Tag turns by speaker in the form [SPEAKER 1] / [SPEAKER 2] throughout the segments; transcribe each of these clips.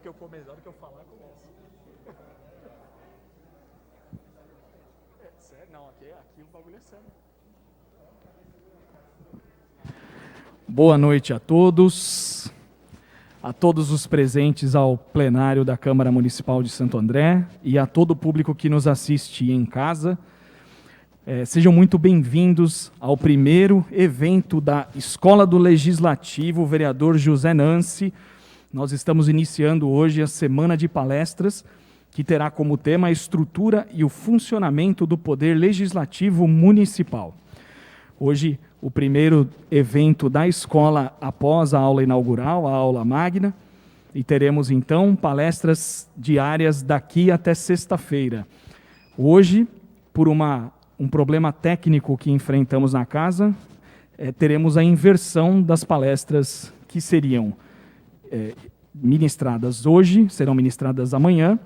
[SPEAKER 1] que eu começo, na hora que eu falar, começa. É sério? Não, aqui o bagulho é sério. Boa noite a todos os presentes ao plenário da Câmara Municipal de Santo André e a todo o público que nos assiste em casa. Sejam muito bem-vindos ao primeiro evento da Escola do Legislativo, vereador José Nancy. Nós estamos iniciando hoje a semana de palestras, que terá como tema a estrutura e o funcionamento do Poder Legislativo Municipal. Hoje, o primeiro evento da escola após a aula inaugural, a aula magna, e teremos, então, palestras diárias daqui até sexta-feira. Hoje, por um problema técnico que enfrentamos na casa, teremos a inversão das palestras que seriam ministradas hoje, serão ministradas amanhã,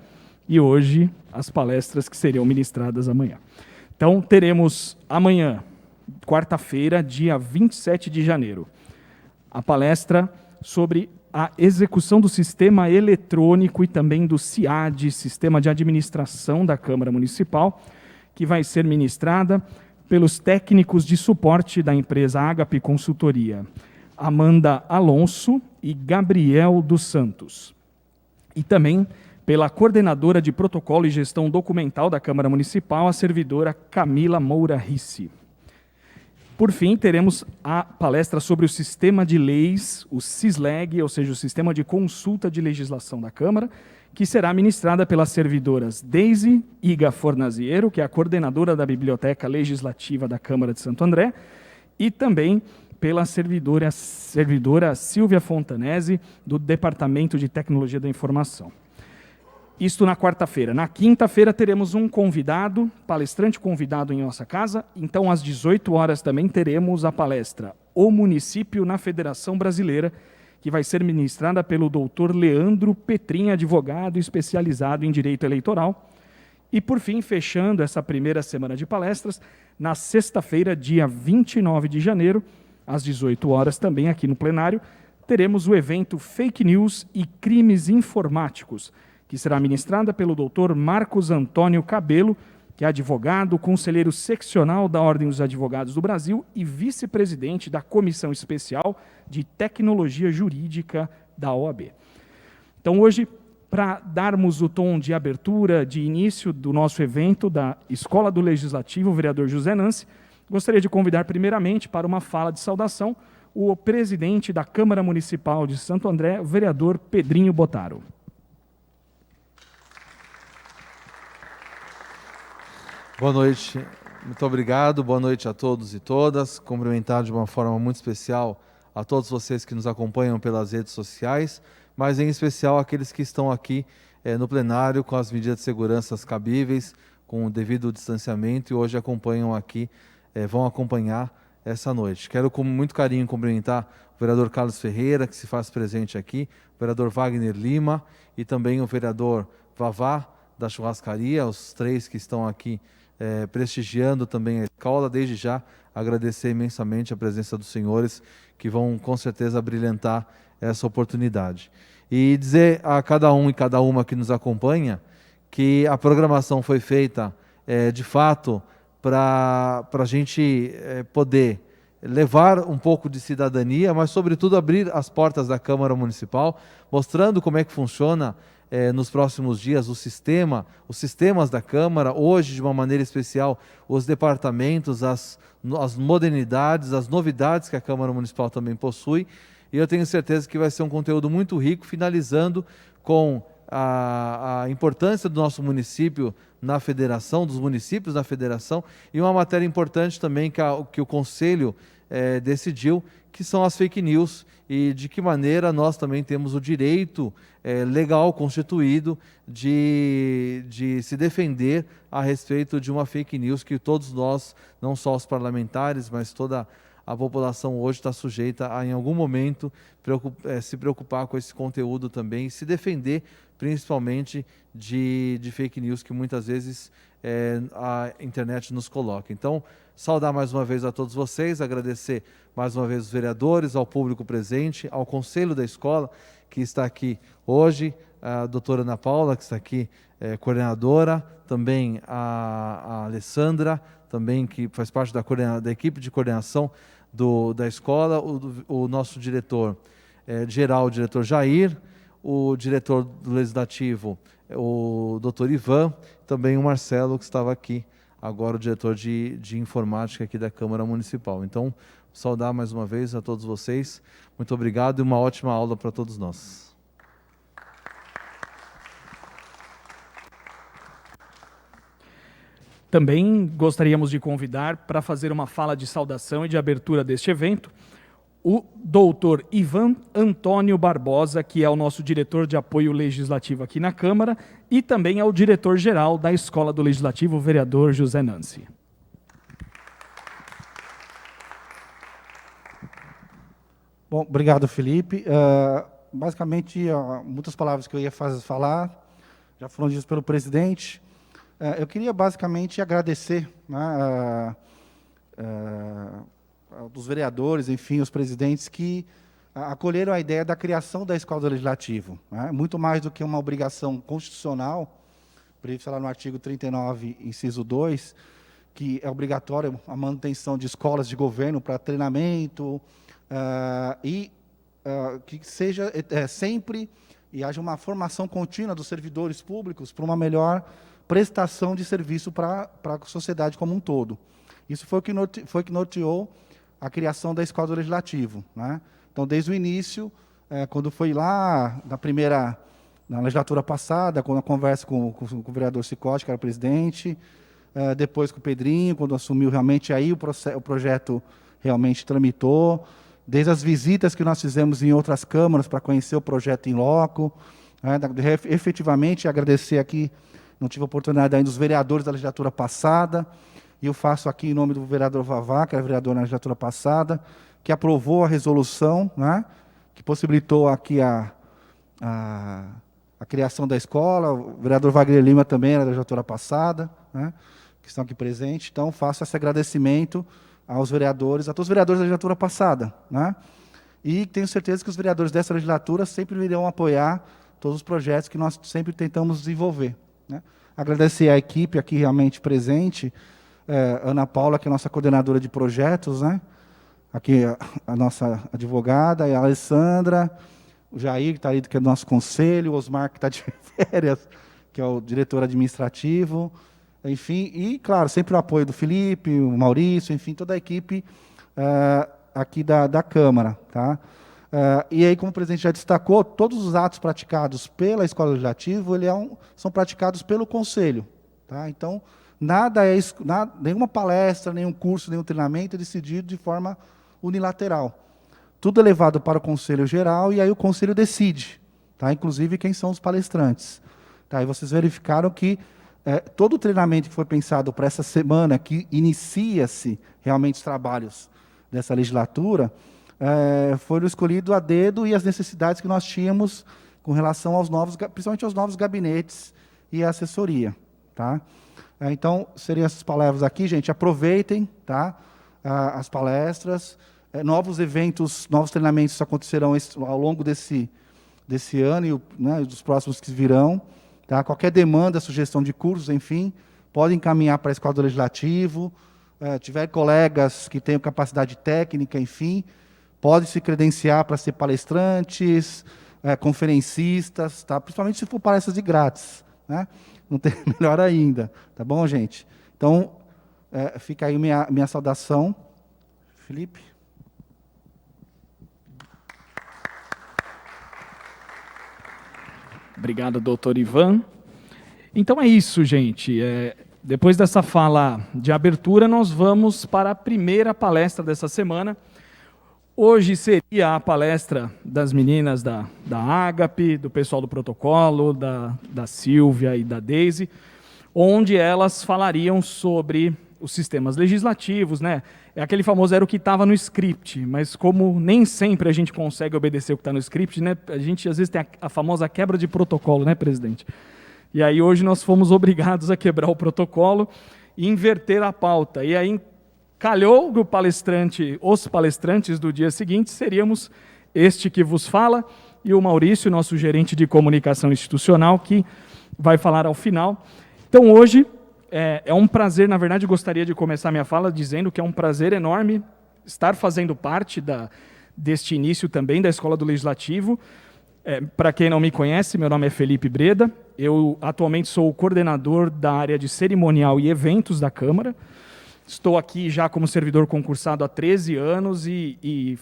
[SPEAKER 1] e hoje as palestras que seriam ministradas amanhã. Então, teremos amanhã, quarta-feira, dia 27 de janeiro, a palestra sobre a execução do sistema eletrônico e também do SIAD, Sistema de Administração da Câmara Municipal, que vai ser ministrada pelos técnicos de suporte da empresa Agape Consultoria, Amanda Alonso e Gabriel dos Santos. E também pela coordenadora de protocolo e gestão documental da Câmara Municipal, a servidora Camila Moura Ricci. Por fim, teremos a palestra sobre o sistema de leis, o SISLEG, ou seja, o Sistema de Consulta de Legislação da Câmara, que será ministrada pelas servidoras Deise Iga Fornaziero, que é a coordenadora da Biblioteca Legislativa da Câmara de Santo André, e também pela servidora Silvia Fontanese, do Departamento de Tecnologia da Informação. Isto na quarta-feira. Na quinta-feira teremos um convidado, palestrante convidado em nossa casa. Então, às 18 horas também teremos a palestra O Município na Federação Brasileira, que vai ser ministrada pelo doutor Leandro Petrin, advogado especializado em Direito Eleitoral. E, por fim, fechando essa primeira semana de palestras, na sexta-feira, dia 29 de janeiro, às 18 horas também aqui no plenário, teremos o evento Fake News e Crimes Informáticos, que será ministrada pelo doutor Marcos Antônio Cabelo, que é advogado, conselheiro seccional da Ordem dos Advogados do Brasil e vice-presidente da Comissão Especial de Tecnologia Jurídica da OAB. Então, hoje, para darmos o tom de abertura, de início do nosso evento da Escola do Legislativo, o vereador José Nancy, gostaria de convidar primeiramente para uma fala de saudação o presidente da Câmara Municipal de Santo André, o vereador Pedrinho Bottaro.
[SPEAKER 2] Boa noite, muito obrigado, boa noite a todos e todas. Cumprimentar de uma forma muito especial a todos vocês que nos acompanham pelas redes sociais, mas em especial aqueles que estão aqui no plenário com as medidas de segurança cabíveis, com o devido distanciamento e hoje acompanham aqui, vão acompanhar essa noite. Quero com muito carinho cumprimentar o vereador Carlos Ferreira, que se faz presente aqui, o vereador Wagner Lima e também o vereador Vavá, da churrascaria, os três que estão aqui prestigiando também a escola. Desde já agradecer imensamente a presença dos senhores que vão com certeza brilhantar essa oportunidade. E dizer a cada um e cada uma que nos acompanha que a programação foi feita de fato para a gente poder levar um pouco de cidadania, mas sobretudo abrir as portas da Câmara Municipal, mostrando como é que funciona nos próximos dias os sistemas da Câmara, hoje de uma maneira especial os departamentos, as modernidades, as novidades que a Câmara Municipal também possui, e eu tenho certeza que vai ser um conteúdo muito rico, finalizando com a importância do nosso município na federação, dos municípios na federação, e uma matéria importante também que o Conselho decidiu, que são as fake news, e de que maneira nós também temos o direito legal constituído de se defender a respeito de uma fake news que todos nós, não só os parlamentares, mas toda a população hoje está sujeita a, em algum momento, se preocupar com esse conteúdo também e se defender principalmente de fake news que muitas vezes a internet nos coloca. Então, saudar mais uma vez a todos vocês, agradecer mais uma vez os vereadores, ao público presente, ao conselho da escola que está aqui hoje, a doutora Ana Paula, que está aqui, coordenadora, também a Alessandra, também que faz parte da equipe de coordenação da escola, o nosso diretor geral, o diretor Jair, o diretor do Legislativo, o doutor Ivan, também o Marcelo, que estava aqui, agora o diretor de informática aqui da Câmara Municipal. Então, saudar mais uma vez a todos vocês. Muito obrigado e uma ótima aula para todos nós.
[SPEAKER 1] Também gostaríamos de convidar para fazer uma fala de saudação e de abertura deste evento o doutor Ivan Antônio Barbosa, que é o nosso diretor de apoio legislativo aqui na Câmara, e também é o diretor-geral da Escola do Legislativo, o vereador José Nancy.
[SPEAKER 3] Bom, obrigado, Felipe. Basicamente, muitas palavras que eu ia falar já foram ditas pelo presidente. Eu queria, basicamente, agradecer, né, dos vereadores, enfim, os presidentes que acolheram a ideia da criação da Escola do Legislativo, né? Muito mais do que uma obrigação constitucional, previsto lá no artigo 39, inciso 2, que é obrigatório a manutenção de escolas de governo para treinamento, que seja sempre e haja uma formação contínua dos servidores públicos para uma melhor prestação de serviço para a sociedade como um todo. Isso foi o que norteou a criação da Escola do Legislativo, né? Então, desde o início, quando foi lá, na legislatura passada, quando a conversa com o vereador Cicotti, que era presidente, depois com o Pedrinho, quando assumiu realmente, aí o projeto realmente tramitou, desde as visitas que nós fizemos em outras câmaras para conhecer o projeto em loco, né? Efetivamente, agradecer aqui, não tive a oportunidade ainda dos vereadores da legislatura passada, e eu faço aqui em nome do vereador Vavá, que era vereador na legislatura passada, que aprovou a resolução, né, que possibilitou aqui a criação da escola. O vereador Wagner Lima também era da legislatura passada, né, que estão aqui presentes. Então, faço esse agradecimento aos vereadores, a todos os vereadores da legislatura passada, né, e tenho certeza que os vereadores dessa legislatura sempre irão apoiar todos os projetos que nós sempre tentamos desenvolver, né. Agradecer à equipe aqui realmente presente, Ana Paula, que é a nossa coordenadora de projetos, né? Aqui a nossa advogada, a Alessandra, o Jair, que está aí, que é do nosso conselho, o Osmar, que está de férias, que é o diretor administrativo, enfim, e, claro, sempre o apoio do Felipe, o Maurício, enfim, toda a equipe aqui da Câmara, tá? E aí, como o presidente já destacou, todos os atos praticados pela Escola Legislativa são praticados pelo Conselho, tá? Então, nenhuma palestra, nenhum curso, nenhum treinamento é decidido de forma unilateral. Tudo é levado para o Conselho Geral e aí o Conselho decide, tá? Inclusive quem são os palestrantes. Tá? E vocês verificaram que todo o treinamento que foi pensado para essa semana, que inicia-se realmente os trabalhos dessa legislatura, foram escolhidos a dedo e as necessidades que nós tínhamos com relação aos principalmente aos novos gabinetes e a assessoria. Tá? Então, seriam essas palavras aqui, gente. Aproveitem, tá, as palestras. Novos eventos, novos treinamentos acontecerão ao longo desse ano e dos próximos que virão. Tá? Qualquer demanda, sugestão de cursos, enfim, podem encaminhar para a Escola do Legislativo. Tiver colegas que tenham capacidade técnica, enfim, podem se credenciar para ser palestrantes, conferencistas, tá? Principalmente se for palestras de grátis, né? Não tem melhor ainda, tá bom, gente? Então, fica aí minha saudação. Felipe?
[SPEAKER 1] Obrigado, doutor Ivan. Então é isso, gente. Depois dessa fala de abertura, nós vamos para a primeira palestra dessa semana. Hoje seria a palestra das meninas da Ágape, do pessoal do protocolo, da Silvia e da Deise, onde elas falariam sobre os sistemas legislativos, né? É aquele famoso era o que estava no script, mas como nem sempre a gente consegue obedecer o que está no script, né? A gente às vezes tem a famosa quebra de protocolo, né, presidente? E aí hoje nós fomos obrigados a quebrar o protocolo e inverter a pauta. E aí calhou os palestrantes do dia seguinte seríamos este que vos fala e o Maurício, nosso gerente de comunicação institucional, que vai falar ao final. Então, hoje, é um prazer, na verdade, gostaria de começar minha fala dizendo que é um prazer enorme estar fazendo parte deste início também da Escola do Legislativo. Para quem não me conhece, meu nome é Felipe Breda, eu atualmente sou o coordenador da área de cerimonial e eventos da Câmara. Estou aqui já como servidor concursado há 13 anos e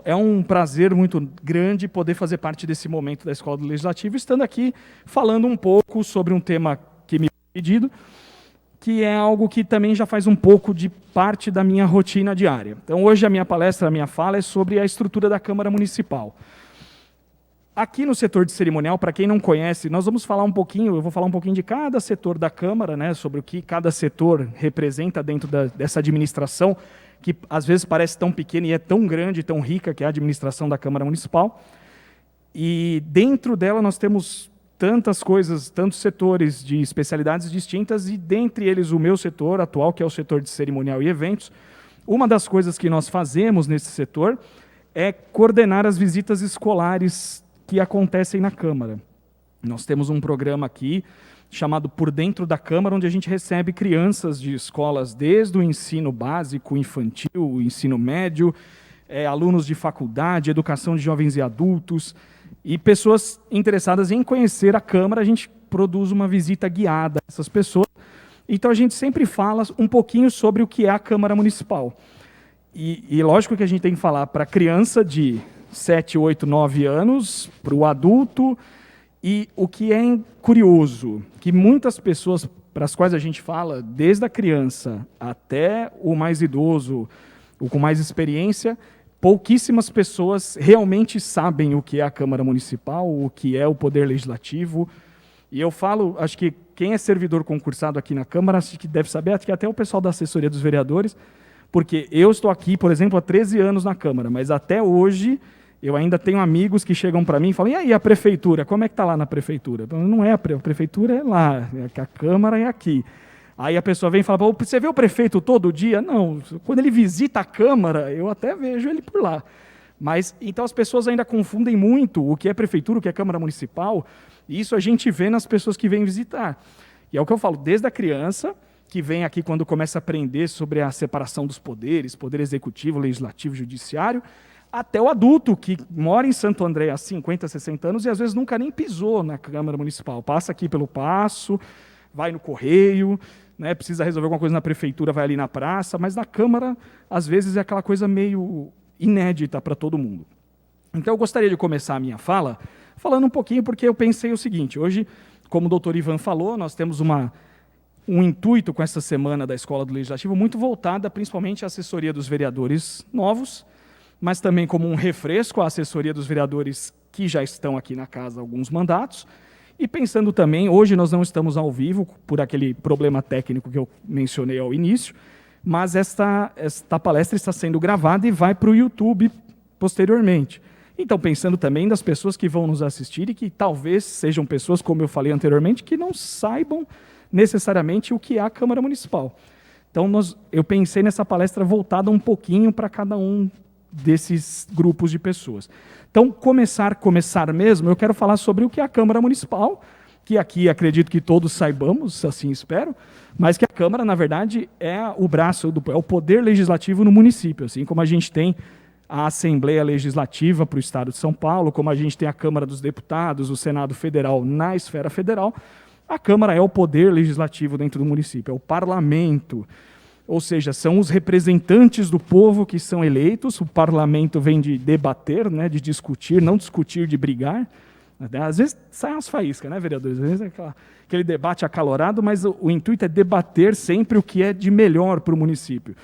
[SPEAKER 1] é um prazer muito grande poder fazer parte desse momento da Escola do Legislativo, estando aqui falando um pouco sobre um tema que me foi pedido, que é algo que também já faz um pouco de parte da minha rotina diária. Então, hoje a minha palestra, a minha fala é sobre a estrutura da Câmara Municipal. Aqui no setor de cerimonial, para quem não conhece, nós vamos falar um pouquinho, eu vou falar um pouquinho de cada setor da Câmara, né, sobre o que cada setor representa dentro dessa administração, que às vezes parece tão pequena e é tão grande, tão rica, que é a administração da Câmara Municipal. E dentro dela nós temos tantas coisas, tantos setores de especialidades distintas, e dentre eles o meu setor atual, que é o setor de cerimonial e eventos. Uma das coisas que nós fazemos nesse setor é coordenar as visitas escolares que acontecem na Câmara. Nós temos um programa aqui chamado Por Dentro da Câmara, onde a gente recebe crianças de escolas desde o ensino básico, infantil, o ensino médio, alunos de faculdade, educação de jovens e adultos, e pessoas interessadas em conhecer a Câmara. A gente produz uma visita guiada a essas pessoas. Então a gente sempre fala um pouquinho sobre o que é a Câmara Municipal. E lógico que a gente tem que falar para a criança de 7, 8, 9 anos, para o adulto, e o que é curioso, que muitas pessoas para as quais a gente fala, desde a criança até o mais idoso, o com mais experiência, pouquíssimas pessoas realmente sabem o que é a Câmara Municipal, o que é o Poder Legislativo. E eu falo, acho que quem é servidor concursado aqui na Câmara, acho que deve saber, acho que até o pessoal da assessoria dos vereadores, porque eu estou aqui, por exemplo, há 13 anos na Câmara, mas até hoje eu ainda tenho amigos que chegam para mim e falam: e aí, a prefeitura, como é que está lá na prefeitura? Não é a prefeitura, é lá, a Câmara é aqui. Aí a pessoa vem e fala: você vê o prefeito todo dia? Não, quando ele visita a Câmara, eu até vejo ele por lá. Mas, então as pessoas ainda confundem muito o que é prefeitura, o que é Câmara Municipal, e isso a gente vê nas pessoas que vêm visitar. E é o que eu falo, desde a criança, que vem aqui quando começa a aprender sobre a separação dos poderes, poder executivo, legislativo, judiciário, até o adulto que mora em Santo André há 50, 60 anos e às vezes nunca nem pisou na Câmara Municipal. Passa aqui pelo Paço, vai no Correio, né, precisa resolver alguma coisa na prefeitura, vai ali na praça, mas na Câmara, às vezes, é aquela coisa meio inédita para todo mundo. Então, eu gostaria de começar a minha fala falando um pouquinho, porque eu pensei o seguinte: hoje, como o doutor Ivan falou, nós temos um intuito com essa semana da Escola do Legislativo muito voltada principalmente à assessoria dos vereadores novos, mas também como um refresco à assessoria dos vereadores que já estão aqui na casa há alguns mandatos, e pensando também, hoje nós não estamos ao vivo, por aquele problema técnico que eu mencionei ao início, mas esta palestra está sendo gravada e vai para o YouTube posteriormente. Então, pensando também das pessoas que vão nos assistir e que talvez sejam pessoas, como eu falei anteriormente, que não saibam necessariamente o que é a Câmara Municipal. Então, eu pensei nessa palestra voltada um pouquinho para cada um desses grupos de pessoas. Então, começar mesmo, eu quero falar sobre o que é a Câmara Municipal, que aqui acredito que todos saibamos, assim espero, mas que a Câmara, na verdade, é o braço, é o poder legislativo no município, assim como a gente tem a Assembleia Legislativa para o Estado de São Paulo, como a gente tem a Câmara dos Deputados, o Senado Federal na esfera federal, a Câmara é o poder legislativo dentro do município, é o parlamento. Ou seja, são os representantes do povo que são eleitos. O parlamento vem de debater, né, de discutir, não discutir de brigar. Às vezes saem umas faíscas, né, vereadores? Às vezes é aquele debate acalorado, mas o intuito é debater sempre o que é de melhor para o município.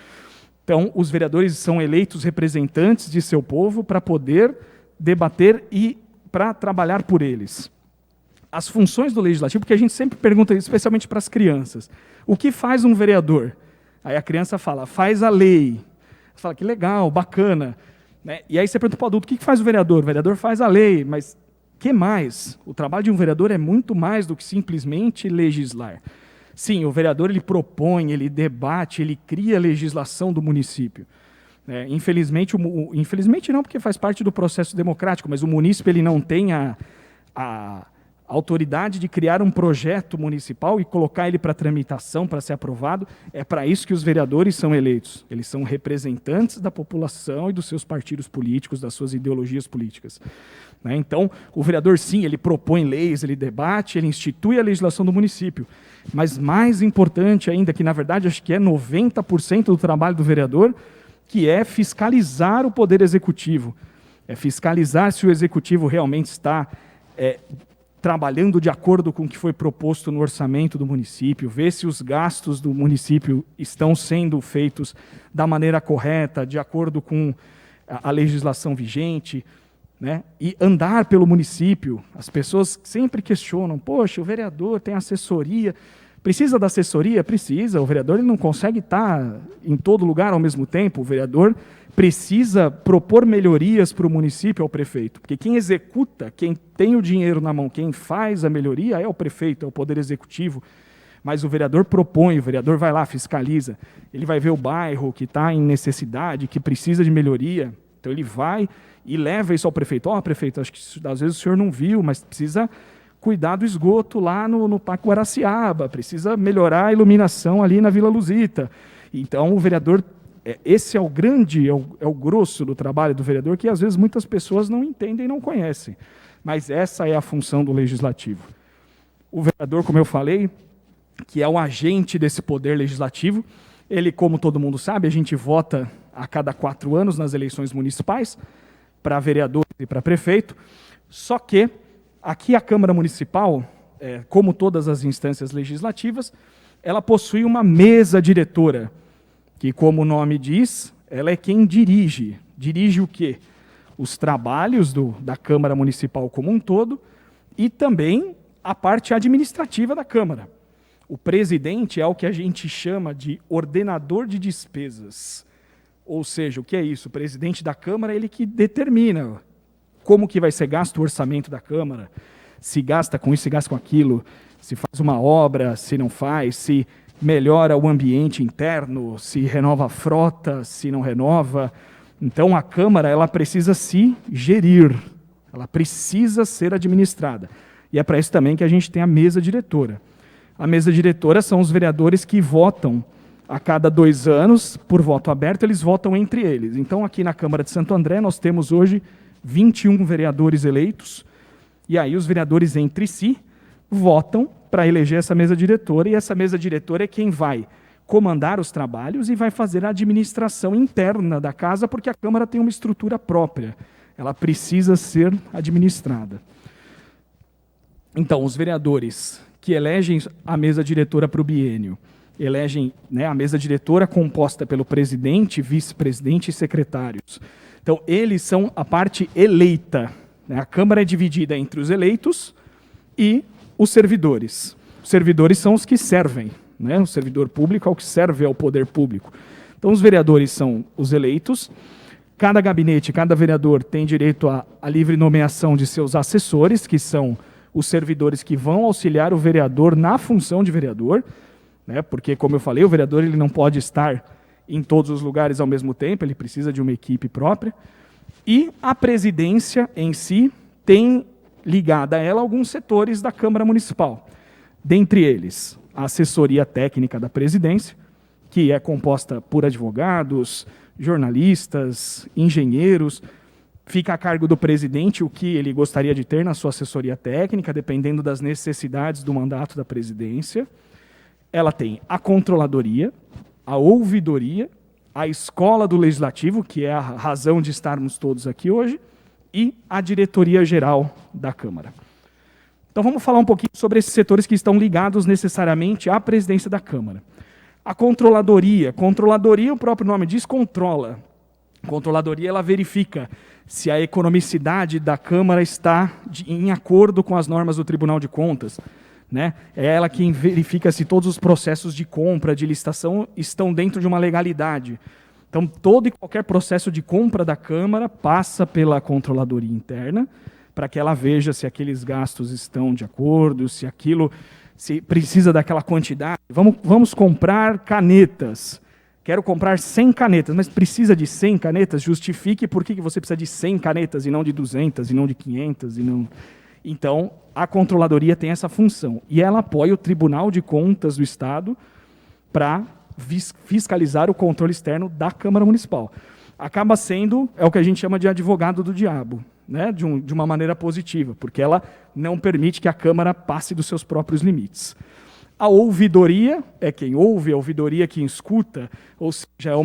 [SPEAKER 1] Então, os vereadores são eleitos representantes de seu povo para poder debater e para trabalhar por eles. As funções do legislativo, porque a gente sempre pergunta, especialmente para as crianças, o que faz um vereador? Aí a criança fala: faz a lei. Você fala: que legal, bacana. Né? E aí você pergunta para o adulto: o que faz o vereador? O vereador faz a lei, mas o que mais? O trabalho de um vereador é muito mais do que simplesmente legislar. Sim, o vereador ele propõe, ele debate, ele cria a legislação do município. Infelizmente, infelizmente não, porque faz parte do processo democrático, mas o munícipe ele não tem a autoridade de criar um projeto municipal e colocar ele para tramitação, para ser aprovado. É para isso que os vereadores são eleitos. Eles são representantes da população e dos seus partidos políticos, das suas ideologias políticas. Então, o vereador, sim, ele propõe leis, ele debate, ele institui a legislação do município. Mas mais importante ainda, que na verdade acho que é 90% do trabalho do vereador, que é fiscalizar o poder executivo. É fiscalizar se o executivo realmente está trabalhando de acordo com o que foi proposto no orçamento do município, ver se os gastos do município estão sendo feitos da maneira correta, de acordo com a legislação vigente, e andar pelo município. As pessoas sempre questionam, poxa, o vereador tem assessoria, precisa da assessoria? Precisa, o vereador ele não consegue estar em todo lugar ao mesmo tempo, o vereador precisa propor melhorias para o município, ao prefeito, porque quem executa, quem tem o dinheiro na mão, quem faz a melhoria é o prefeito, é o poder executivo, mas o vereador propõe, o vereador vai lá, fiscaliza, ele vai ver o bairro que está em necessidade, que precisa de melhoria, então ele vai e leva isso ao prefeito. Prefeito, acho que às vezes o senhor não viu, mas precisa cuidar do esgoto lá no Parque Guaraciaba, precisa melhorar a iluminação ali na Vila Luzita. Então o vereador, esse é o grande, é o grosso do trabalho do vereador, que às vezes muitas pessoas não entendem e não conhecem. Mas essa é a função do legislativo. O vereador, como eu falei, que é o agente desse poder legislativo, ele, como todo mundo sabe, a gente vota a cada 4 anos nas eleições municipais, para vereador e para prefeito, só que aqui a Câmara Municipal, como todas as instâncias legislativas, ela possui uma mesa diretora, que, como o nome diz, ela é quem dirige. Dirige o quê? Os trabalhos da Câmara Municipal como um todo e também a parte administrativa da Câmara. O presidente é o que a gente chama de ordenador de despesas. Ou seja, o que é isso? O presidente da Câmara é ele que determina como que vai ser gasto o orçamento da Câmara, se gasta com isso, se gasta com aquilo, se faz uma obra, se não faz, se melhora o ambiente interno, se renova a frota, se não renova. Então a Câmara ela precisa se gerir, ela precisa ser administrada. E é para isso também que a gente tem a mesa diretora. A mesa diretora são os vereadores que votam a cada 2 anos, por voto aberto, eles votam entre eles. Então, aqui na Câmara de Santo André, nós temos hoje 21 vereadores eleitos, e aí os vereadores entre si votam para eleger essa mesa diretora, e essa mesa diretora é quem vai comandar os trabalhos e vai fazer a administração interna da casa, porque a Câmara tem uma estrutura própria, ela precisa ser administrada. Então, os vereadores que elegem a mesa diretora para o biênio, elegem a mesa diretora composta pelo presidente, vice-presidente e secretários. Então, eles são a parte eleita. A Câmara é dividida entre os eleitos e os servidores. Os servidores são os que servem. O servidor público é o que serve ao poder público. Então, os vereadores são os eleitos. Cada gabinete, cada vereador tem direito à livre nomeação de seus assessores, que são os servidores que vão auxiliar o vereador na função de vereador. Porque, como eu falei, o vereador ele não pode estar em todos os lugares ao mesmo tempo, ele precisa de uma equipe própria. E a presidência em si tem ligada a ela alguns setores da Câmara Municipal. Dentre eles, a assessoria técnica da presidência, que é composta por advogados, jornalistas, engenheiros. Fica a cargo do presidente o que ele gostaria de ter na sua assessoria técnica, dependendo das necessidades do mandato da presidência. Ela tem a controladoria, a ouvidoria, a escola do legislativo, que é a razão de estarmos todos aqui hoje, e a diretoria geral da Câmara. Então vamos falar um pouquinho sobre esses setores que estão ligados necessariamente à presidência da Câmara. A controladoria, o próprio nome diz, controla. A controladoria ela verifica se a economicidade da Câmara está em acordo com as normas do Tribunal de Contas. É ela quem verifica se todos os processos de compra, de licitação, estão dentro de uma legalidade. Então, todo e qualquer processo de compra da Câmara passa pela controladoria interna, para que ela veja se aqueles gastos estão de acordo, se precisa daquela quantidade. Vamos comprar canetas. quero comprar 100 canetas, mas precisa de 100 canetas? Justifique por que você precisa de 100 canetas e não de 200, e não de 500, e não... Então, a controladoria tem essa função, e ela apoia o Tribunal de Contas do Estado para fiscalizar o controle externo da Câmara Municipal. Acaba sendo, é o que a gente chama de advogado do diabo, né? De uma maneira positiva, porque ela não permite que a Câmara passe dos seus próprios limites. A ouvidoria é quem ouve, a ouvidoria quem escuta, ou seja, é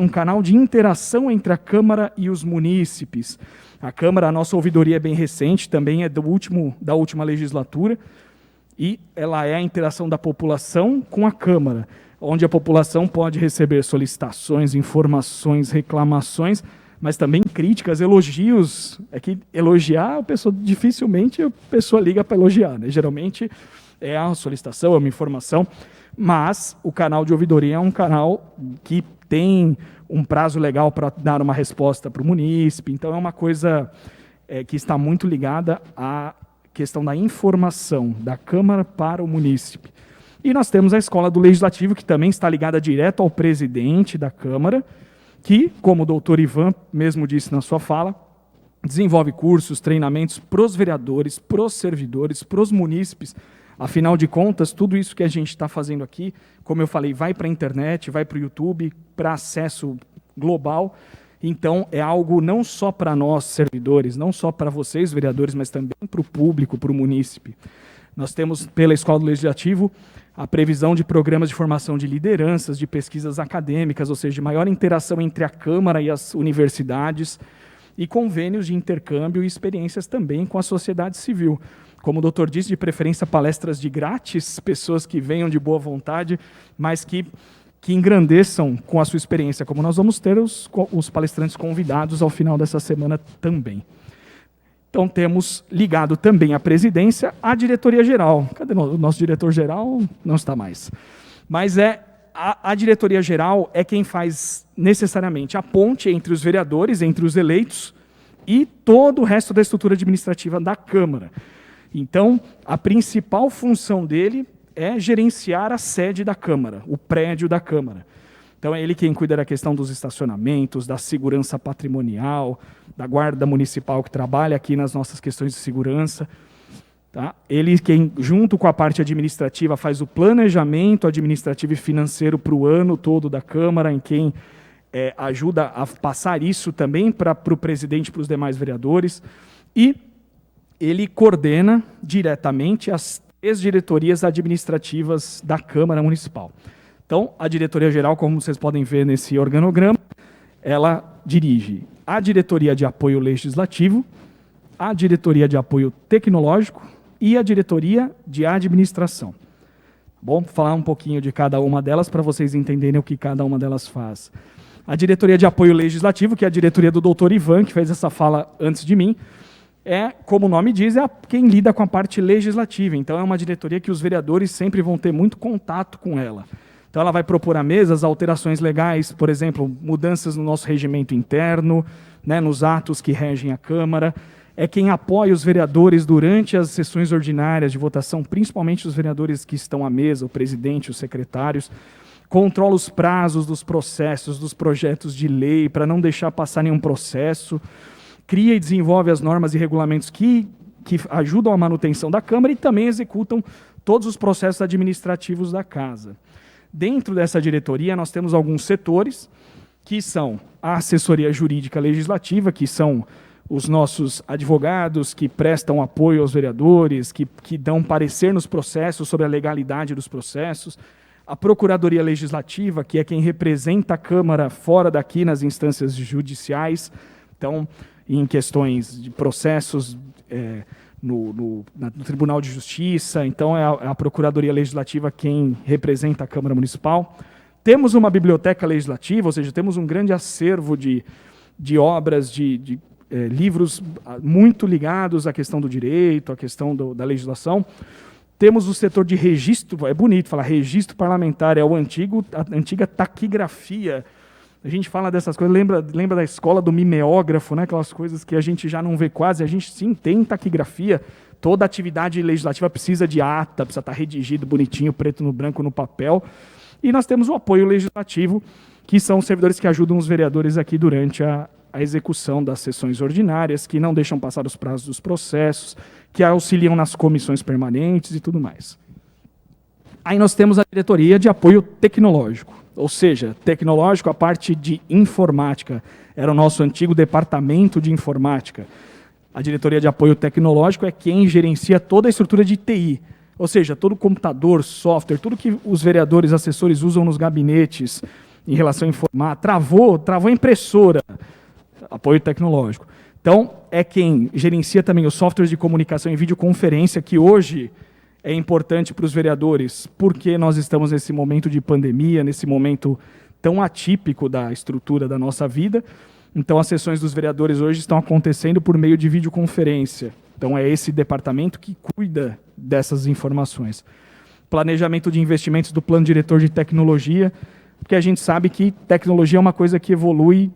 [SPEAKER 1] um canal de interação entre a Câmara e os munícipes. A Câmara, a nossa ouvidoria é bem recente, também é da última legislatura, e ela é a interação da população com a Câmara, onde a população pode receber solicitações, informações, reclamações, mas também críticas, elogios. É que elogiar, dificilmente a pessoa liga para elogiar, né? Geralmente é uma solicitação, é uma informação, mas o canal de ouvidoria é um canal que tem um prazo legal para dar uma resposta para o munícipe, então é uma coisa que está muito ligada à questão da informação da Câmara para o munícipe. E nós temos a Escola do Legislativo, que também está ligada direto ao presidente da Câmara, que, como o doutor Ivan mesmo disse na sua fala, desenvolve cursos, treinamentos para os vereadores, para os servidores, para os munícipes. Afinal de contas, tudo isso que a gente está fazendo aqui, como eu falei, vai para a internet, vai para o YouTube, para acesso global. Então, é algo não só para nós, servidores, não só para vocês, vereadores, mas também para o público, para o munícipe. Nós temos, pela Escola do Legislativo, a previsão de programas de formação de lideranças, de pesquisas acadêmicas, ou seja, de maior interação entre a Câmara e as universidades, e convênios de intercâmbio e experiências também com a sociedade civil. Como o doutor disse, de preferência palestras de grátis, pessoas que venham de boa vontade, mas que engrandeçam com a sua experiência, como nós vamos ter os palestrantes convidados ao final dessa semana também. Então, temos ligado também à presidência a diretoria-geral. Cadê o nosso diretor-geral? Não está mais. Mas a diretoria-geral é quem faz necessariamente a ponte entre os vereadores, entre os eleitos, e todo o resto da estrutura administrativa da Câmara. Então, a principal função dele é gerenciar a sede da Câmara, o prédio da Câmara. Então, é ele quem cuida da questão dos estacionamentos, da segurança patrimonial, da guarda municipal que trabalha aqui nas nossas questões de segurança. Tá? Ele quem, junto com a parte administrativa, faz o planejamento administrativo e financeiro para o ano todo da Câmara, em quem ajuda a passar isso também para o presidente e para os demais vereadores. E ele coordena diretamente as diretorias administrativas da Câmara Municipal. Então, a diretoria-geral, como vocês podem ver nesse organograma, ela dirige a diretoria de apoio legislativo, a diretoria de apoio tecnológico e a diretoria de administração. Bom, vou falar um pouquinho de cada uma delas para vocês entenderem o que cada uma delas faz. A diretoria de apoio legislativo, que é a diretoria do doutor Ivan, que fez essa fala antes de mim, como o nome diz, quem lida com a parte legislativa. Então, é uma diretoria que os vereadores sempre vão ter muito contato com ela. Então, ela vai propor à mesa as alterações legais, por exemplo, mudanças no nosso regimento interno, né, nos atos que regem a Câmara. É quem apoia os vereadores durante as sessões ordinárias de votação, principalmente os vereadores que estão à mesa, o presidente, os secretários. Controla os prazos dos processos, dos projetos de lei, para não deixar passar nenhum processo. Cria e desenvolve as normas e regulamentos que ajudam a manutenção da Câmara e também executam todos os processos administrativos da Casa. Dentro dessa diretoria, nós temos alguns setores, que são a assessoria jurídica legislativa, que são os nossos advogados que prestam apoio aos vereadores, que dão parecer nos processos sobre a legalidade dos processos, a procuradoria legislativa, que é quem representa a Câmara fora daqui nas instâncias judiciais, então, em questões de processos no Tribunal de Justiça, então é a Procuradoria Legislativa quem representa a Câmara Municipal. Temos uma biblioteca legislativa, ou seja, temos um grande acervo de obras, de livros muito ligados à questão do direito, à questão da legislação. Temos o setor de registro, é bonito falar registro parlamentar, é a antiga taquigrafia. A gente fala dessas coisas, lembra da escola do mimeógrafo, né? Aquelas coisas que a gente já não vê quase, a gente sim tem taquigrafia, toda atividade legislativa precisa de ata, precisa estar redigido bonitinho, preto no branco no papel, e nós temos o apoio legislativo, que são os servidores que ajudam os vereadores aqui durante a execução das sessões ordinárias, que não deixam passar os prazos dos processos, que auxiliam nas comissões permanentes e tudo mais. Aí nós temos a diretoria de apoio tecnológico, ou seja, tecnológico, a parte de informática, era o nosso antigo departamento de informática. A diretoria de apoio tecnológico é quem gerencia toda a estrutura de TI, ou seja, todo computador, software, tudo que os vereadores, assessores usam nos gabinetes em relação a informar, travou a impressora, apoio tecnológico. Então, é quem gerencia também os softwares de comunicação e videoconferência, que hoje é importante para os vereadores, porque nós estamos nesse momento de pandemia, nesse momento tão atípico da estrutura da nossa vida. Então, as sessões dos vereadores hoje estão acontecendo por meio de videoconferência. Então, é esse departamento que cuida dessas informações. Planejamento de investimentos do plano diretor de tecnologia, porque a gente sabe que tecnologia é uma coisa que evolui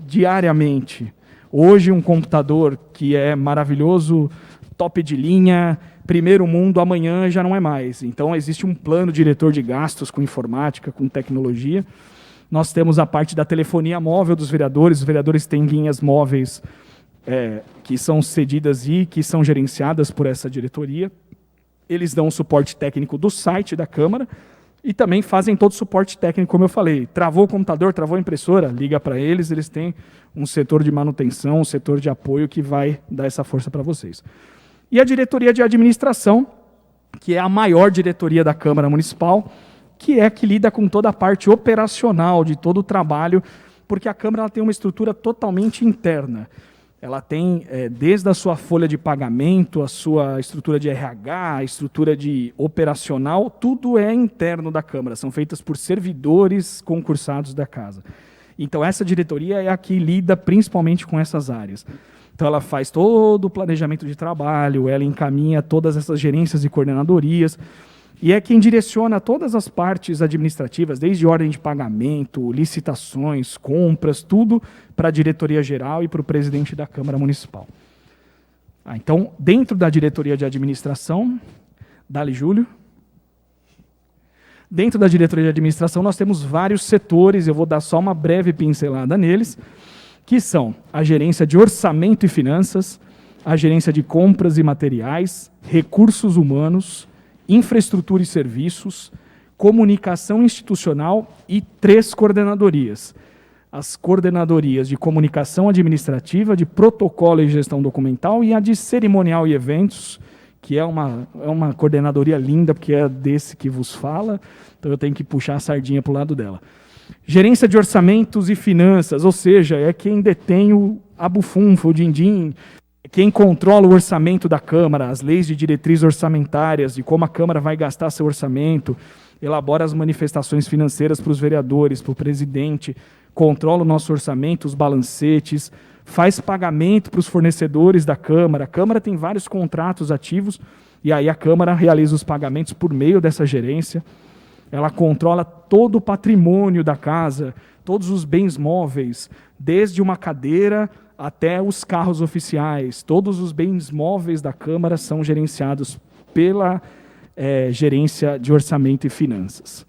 [SPEAKER 1] diariamente. Hoje, um computador que é maravilhoso, top de linha, primeiro mundo, amanhã já não é mais. Então, existe um plano diretor de gastos com informática, com tecnologia. Nós temos a parte da telefonia móvel dos vereadores. Os vereadores têm linhas móveis que são cedidas e que são gerenciadas por essa diretoria. Eles dão o suporte técnico do site da Câmara e também fazem todo o suporte técnico, como eu falei. Travou o computador, travou a impressora, liga para eles, eles têm um setor de manutenção, um setor de apoio que vai dar essa força para vocês. E a diretoria de administração, que é a maior diretoria da Câmara Municipal, que é a que lida com toda a parte operacional de todo o trabalho, porque a Câmara ela tem uma estrutura totalmente interna. Ela tem, desde a sua folha de pagamento, a sua estrutura de RH, a estrutura de operacional, tudo é interno da Câmara, são feitas por servidores concursados da casa. Então, essa diretoria é a que lida principalmente com essas áreas. Então, ela faz todo o planejamento de trabalho, ela encaminha todas essas gerências e coordenadorias, e é quem direciona todas as partes administrativas, desde ordem de pagamento, licitações, compras, tudo para a diretoria geral e para o presidente da Câmara Municipal. Então, dentro da diretoria de administração, dali Júlio, dentro da diretoria de administração nós temos vários setores, eu vou dar só uma breve pincelada neles, que são a gerência de orçamento e finanças, a gerência de compras e materiais, recursos humanos, infraestrutura e serviços, comunicação institucional e 3 coordenadorias. As coordenadorias de comunicação administrativa, de protocolo e gestão documental e a de cerimonial e eventos, que é uma coordenadoria linda, porque é desse que vos fala, então eu tenho que puxar a sardinha para o lado dela. Gerência de orçamentos e finanças, ou seja, é quem detém a bufunfa, o din-din, quem controla o orçamento da Câmara, as leis de diretrizes orçamentárias, de como a Câmara vai gastar seu orçamento, elabora as manifestações financeiras para os vereadores, para o presidente, controla o nosso orçamento, os balancetes, faz pagamento para os fornecedores da Câmara. A Câmara tem vários contratos ativos, e aí a Câmara realiza os pagamentos por meio dessa gerência. Ela controla todo o patrimônio da casa, todos os bens móveis, desde uma cadeira até os carros oficiais. Todos os bens móveis da Câmara são gerenciados pela gerência de orçamento e finanças.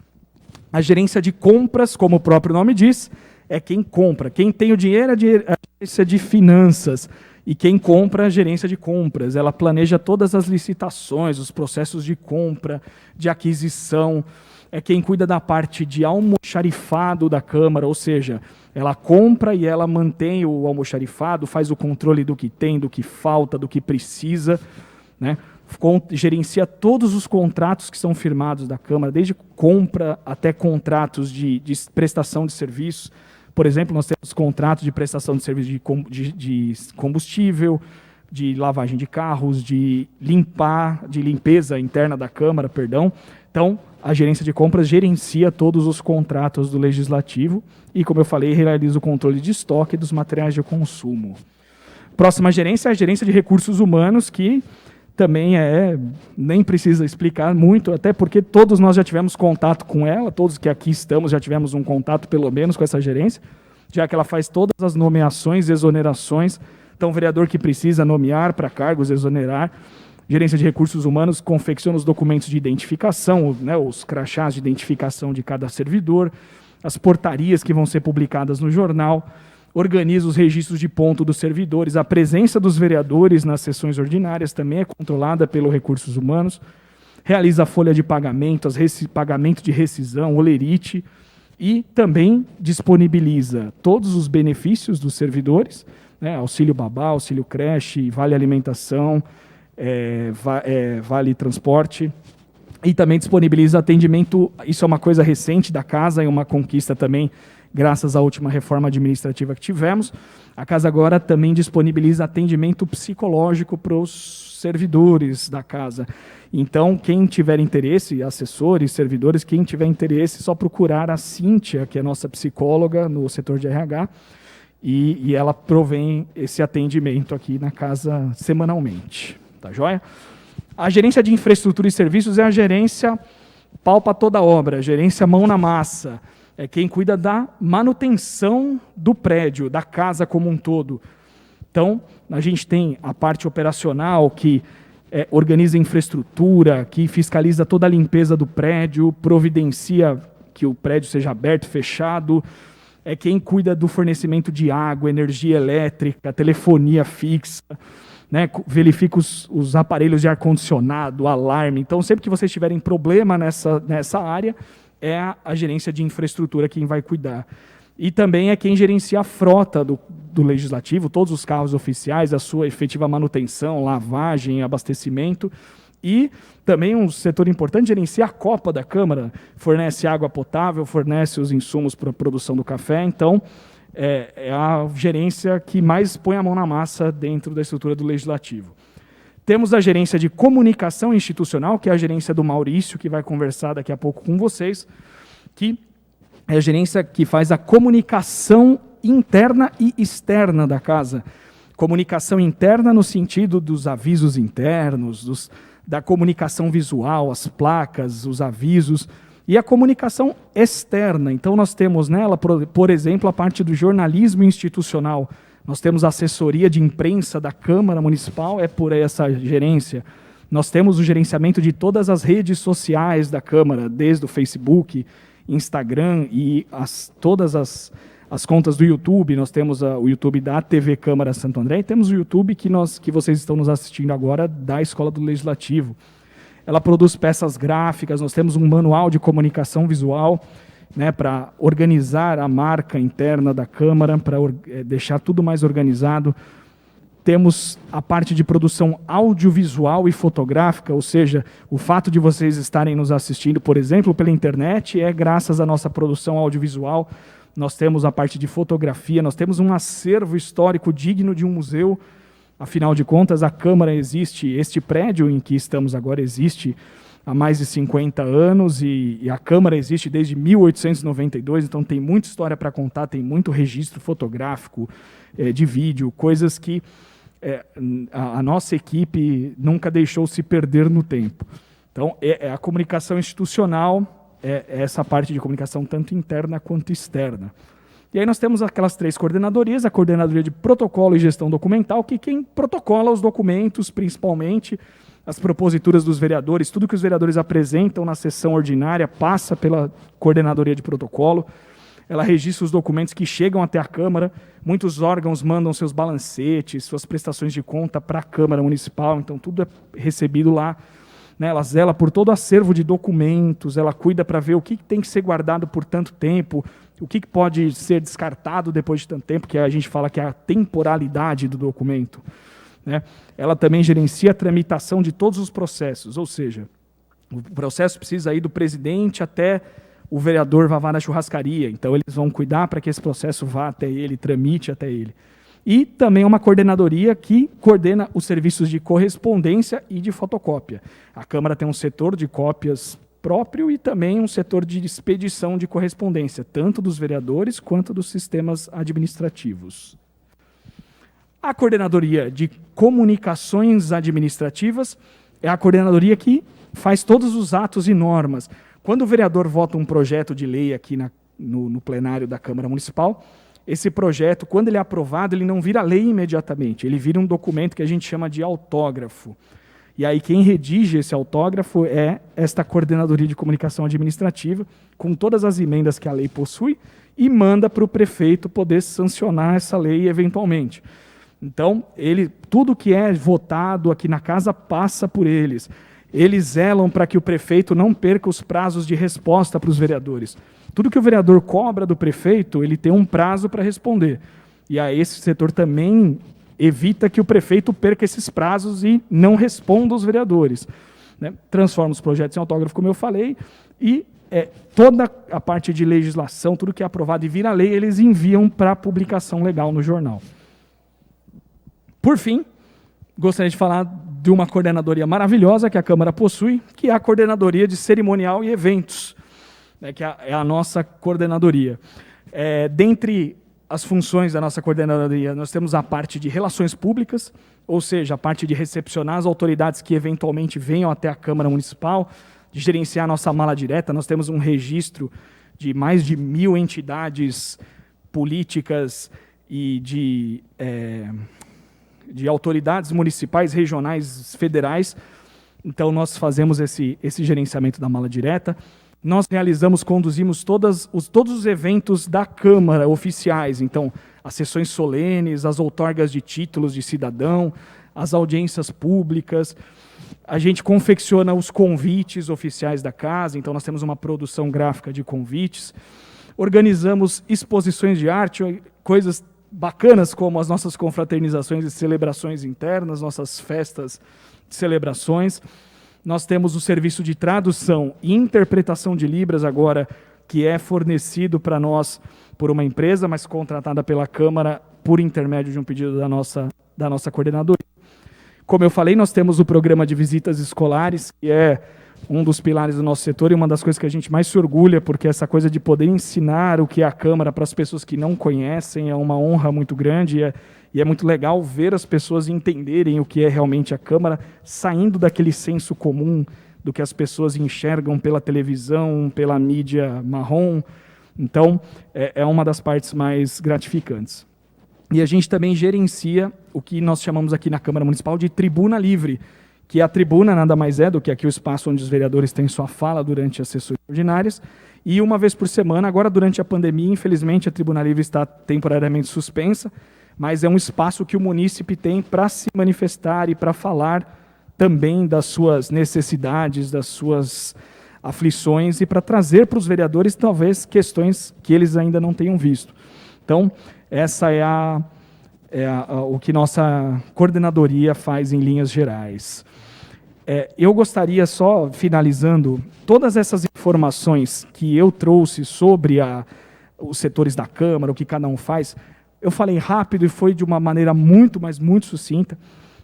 [SPEAKER 1] A gerência de compras, como o próprio nome diz, é quem compra. Quem tem o dinheiro é a gerência de finanças. E quem compra é a gerência de compras. Ela planeja todas as licitações, os processos de compra, de aquisição. É quem cuida da parte de almoxarifado da Câmara, ou seja, ela compra e ela mantém o almoxarifado, faz o controle do que tem, do que falta, do que precisa, né? Gerencia todos os contratos que são firmados da Câmara, desde compra até contratos de prestação de serviços. Por exemplo, nós temos contratos de prestação de serviço de combustível, de lavagem de carros, de limpeza interna da Câmara, perdão. Então, a gerência de compras gerencia todos os contratos do Legislativo e, como eu falei, realiza o controle de estoque dos materiais de consumo. Próxima gerência é a gerência de recursos humanos, que também nem precisa explicar muito, até porque todos nós já tivemos contato com ela, todos que aqui estamos já tivemos um contato, pelo menos, com essa gerência, já que ela faz todas as nomeações e exonerações. Então, o vereador que precisa nomear para cargos, exonerar. Gerência de Recursos Humanos confecciona os documentos de identificação, né, os crachás de identificação de cada servidor. as portarias que vão ser publicadas no jornal, organiza os registros de ponto dos servidores, a presença dos vereadores nas sessões ordinárias também é controlada pelo Recursos Humanos, realiza a folha de pagamento, pagamento de rescisão, olerite, e também disponibiliza todos os benefícios dos servidores, né, auxílio babá, auxílio creche, vale alimentação, vale transporte, e também disponibiliza atendimento, isso é uma coisa recente da casa, é uma conquista também, graças à última reforma administrativa que tivemos. A casa agora também disponibiliza atendimento psicológico para os servidores da casa. Então, quem tiver interesse, assessores, servidores, quem tiver interesse, só procurar a Cíntia, que é nossa psicóloga no setor de RH, e ela provém esse atendimento aqui na casa semanalmente. Tá joia? A gerência de infraestrutura e serviços é a gerência palpa toda a obra, a gerência mão na massa, é quem cuida da manutenção do prédio, da casa como um todo. Então, a gente tem a parte operacional que organiza a infraestrutura, que fiscaliza toda a limpeza do prédio, providencia que o prédio seja aberto, fechado, é quem cuida do fornecimento de água, energia elétrica, telefonia fixa, né, verifica os aparelhos de ar-condicionado, alarme. Então, sempre que vocês tiverem problema nessa área, é a gerência de infraestrutura quem vai cuidar. E também é quem gerencia a frota do Legislativo, todos os carros oficiais, a sua efetiva manutenção, lavagem, abastecimento. E também um setor importante, gerencia a copa da Câmara, fornece água potável, fornece os insumos para a produção do café. Então, é a gerência que mais põe a mão na massa dentro da estrutura do Legislativo. Temos a gerência de comunicação institucional, que é a gerência do Maurício, que vai conversar daqui a pouco com vocês, que é a gerência que faz a comunicação interna e externa da casa. Comunicação interna no sentido dos avisos internos, da comunicação visual, as placas, os avisos, e a comunicação externa. Então, nós temos nela, por exemplo, a parte do jornalismo institucional. Nós temos a assessoria de imprensa da Câmara Municipal, é por essa gerência. Nós temos o gerenciamento de todas as redes sociais da Câmara, desde o Facebook, Instagram e todas as contas do YouTube. Nós temos o YouTube da TV Câmara Santo André e temos o YouTube que vocês estão nos assistindo agora da Escola do Legislativo. Ela produz peças gráficas, nós temos um manual de comunicação visual, né, para organizar a marca interna da Câmara, para deixar tudo mais organizado. Temos a parte de produção audiovisual e fotográfica, ou seja, o fato de vocês estarem nos assistindo, por exemplo, pela internet, é graças à nossa produção audiovisual. Nós temos a parte de fotografia, nós temos um acervo histórico digno de um museu. Afinal de contas, a Câmara existe, este prédio em que estamos agora existe há mais de 50 anos e a Câmara existe desde 1892, então tem muita história para contar, tem muito registro fotográfico, de vídeo, coisas que a nossa equipe nunca deixou se perder no tempo. Então, a comunicação institucional é essa parte de comunicação tanto interna quanto externa. E aí nós temos aquelas 3 coordenadorias, a coordenadoria de protocolo e gestão documental, que quem protocola os documentos, principalmente as proposituras dos vereadores, tudo que os vereadores apresentam na sessão ordinária passa pela coordenadoria de protocolo. Ela registra os documentos que chegam até a Câmara. Muitos órgãos mandam seus balancetes, suas prestações de conta para a Câmara Municipal, então tudo é recebido lá. Né? Ela zela por todo o acervo de documentos, ela cuida para ver o que tem que ser guardado por tanto tempo, o que pode ser descartado depois de tanto tempo, que a gente fala que é a temporalidade do documento. Né? Ela também gerencia a tramitação de todos os processos, ou seja, o processo precisa ir do presidente até o vereador vá na churrascaria, então eles vão cuidar para que esse processo vá até ele, tramite até ele. E também uma coordenadoria que coordena os serviços de correspondência e de fotocópia. A Câmara tem um setor de cópias próprio e também um setor de expedição de correspondência, tanto dos vereadores quanto dos sistemas administrativos. A coordenadoria de comunicações administrativas é a coordenadoria que faz todos os atos e normas. Quando o vereador vota um projeto de lei aqui no plenário da Câmara Municipal, esse projeto, quando ele é aprovado, ele não vira lei imediatamente, ele vira um documento que a gente chama de autógrafo. E aí quem redige esse autógrafo é esta Coordenadoria de Comunicação Administrativa, com todas as emendas que a lei possui, e manda para o prefeito poder sancionar essa lei eventualmente. Então, tudo que é votado aqui na casa passa por eles. Eles zelam para que o prefeito não perca os prazos de resposta para os vereadores. Tudo que o vereador cobra do prefeito, ele tem um prazo para responder. E aí esse setor também evita que o prefeito perca esses prazos e não responda aos vereadores, né? Transforma os projetos em autógrafo, como eu falei, e toda a parte de legislação, tudo que é aprovado e vira lei, eles enviam para publicação legal no jornal. Por fim, gostaria de falar de uma coordenadoria maravilhosa que a Câmara possui, que é a Coordenadoria de Cerimonial e Eventos, né, que é a nossa coordenadoria. Dentre as funções da nossa coordenadoria, nós temos a parte de relações públicas, ou seja, a parte de recepcionar as autoridades que eventualmente venham até a Câmara Municipal, de gerenciar a nossa mala direta. Nós temos um registro de mais de 1.000 entidades políticas e de autoridades municipais, regionais, federais. Então, nós fazemos esse gerenciamento da mala direta. Nós conduzimos todos os eventos da Câmara oficiais, então, as sessões solenes, as outorgas de títulos de cidadão, as audiências públicas. A gente confecciona os convites oficiais da casa, então nós temos uma produção gráfica de convites. Organizamos exposições de arte, coisas bacanas como as nossas confraternizações e celebrações internas, nossas festas de celebrações. Nós temos o serviço de tradução e interpretação de Libras agora, que é fornecido para nós por uma empresa, mas contratada pela Câmara por intermédio de um pedido da nossa coordenadoria. Como eu falei, nós temos o programa de visitas escolares, que é um dos pilares do nosso setor e uma das coisas que a gente mais se orgulha, porque essa coisa de poder ensinar o que é a Câmara para as pessoas que não conhecem é uma honra muito grande e é muito legal ver as pessoas entenderem o que é realmente a Câmara, saindo daquele senso comum do que as pessoas enxergam pela televisão, pela mídia marrom. Então, é uma das partes mais gratificantes. E a gente também gerencia o que nós chamamos aqui na Câmara Municipal de tribuna livre, que a tribuna nada mais é do que aqui o espaço onde os vereadores têm sua fala durante as sessões ordinárias, e uma vez por semana, agora durante a pandemia, infelizmente a tribuna livre está temporariamente suspensa, mas é um espaço que o munícipe tem para se manifestar e para falar também das suas necessidades, das suas aflições e para trazer para os vereadores talvez questões que eles ainda não tenham visto. Então, essa é o que nossa coordenadoria faz em linhas gerais. Eu gostaria, só finalizando, todas essas informações que eu trouxe sobre os setores da Câmara, o que cada um faz, eu falei rápido e foi de uma maneira muito, mas muito sucinta,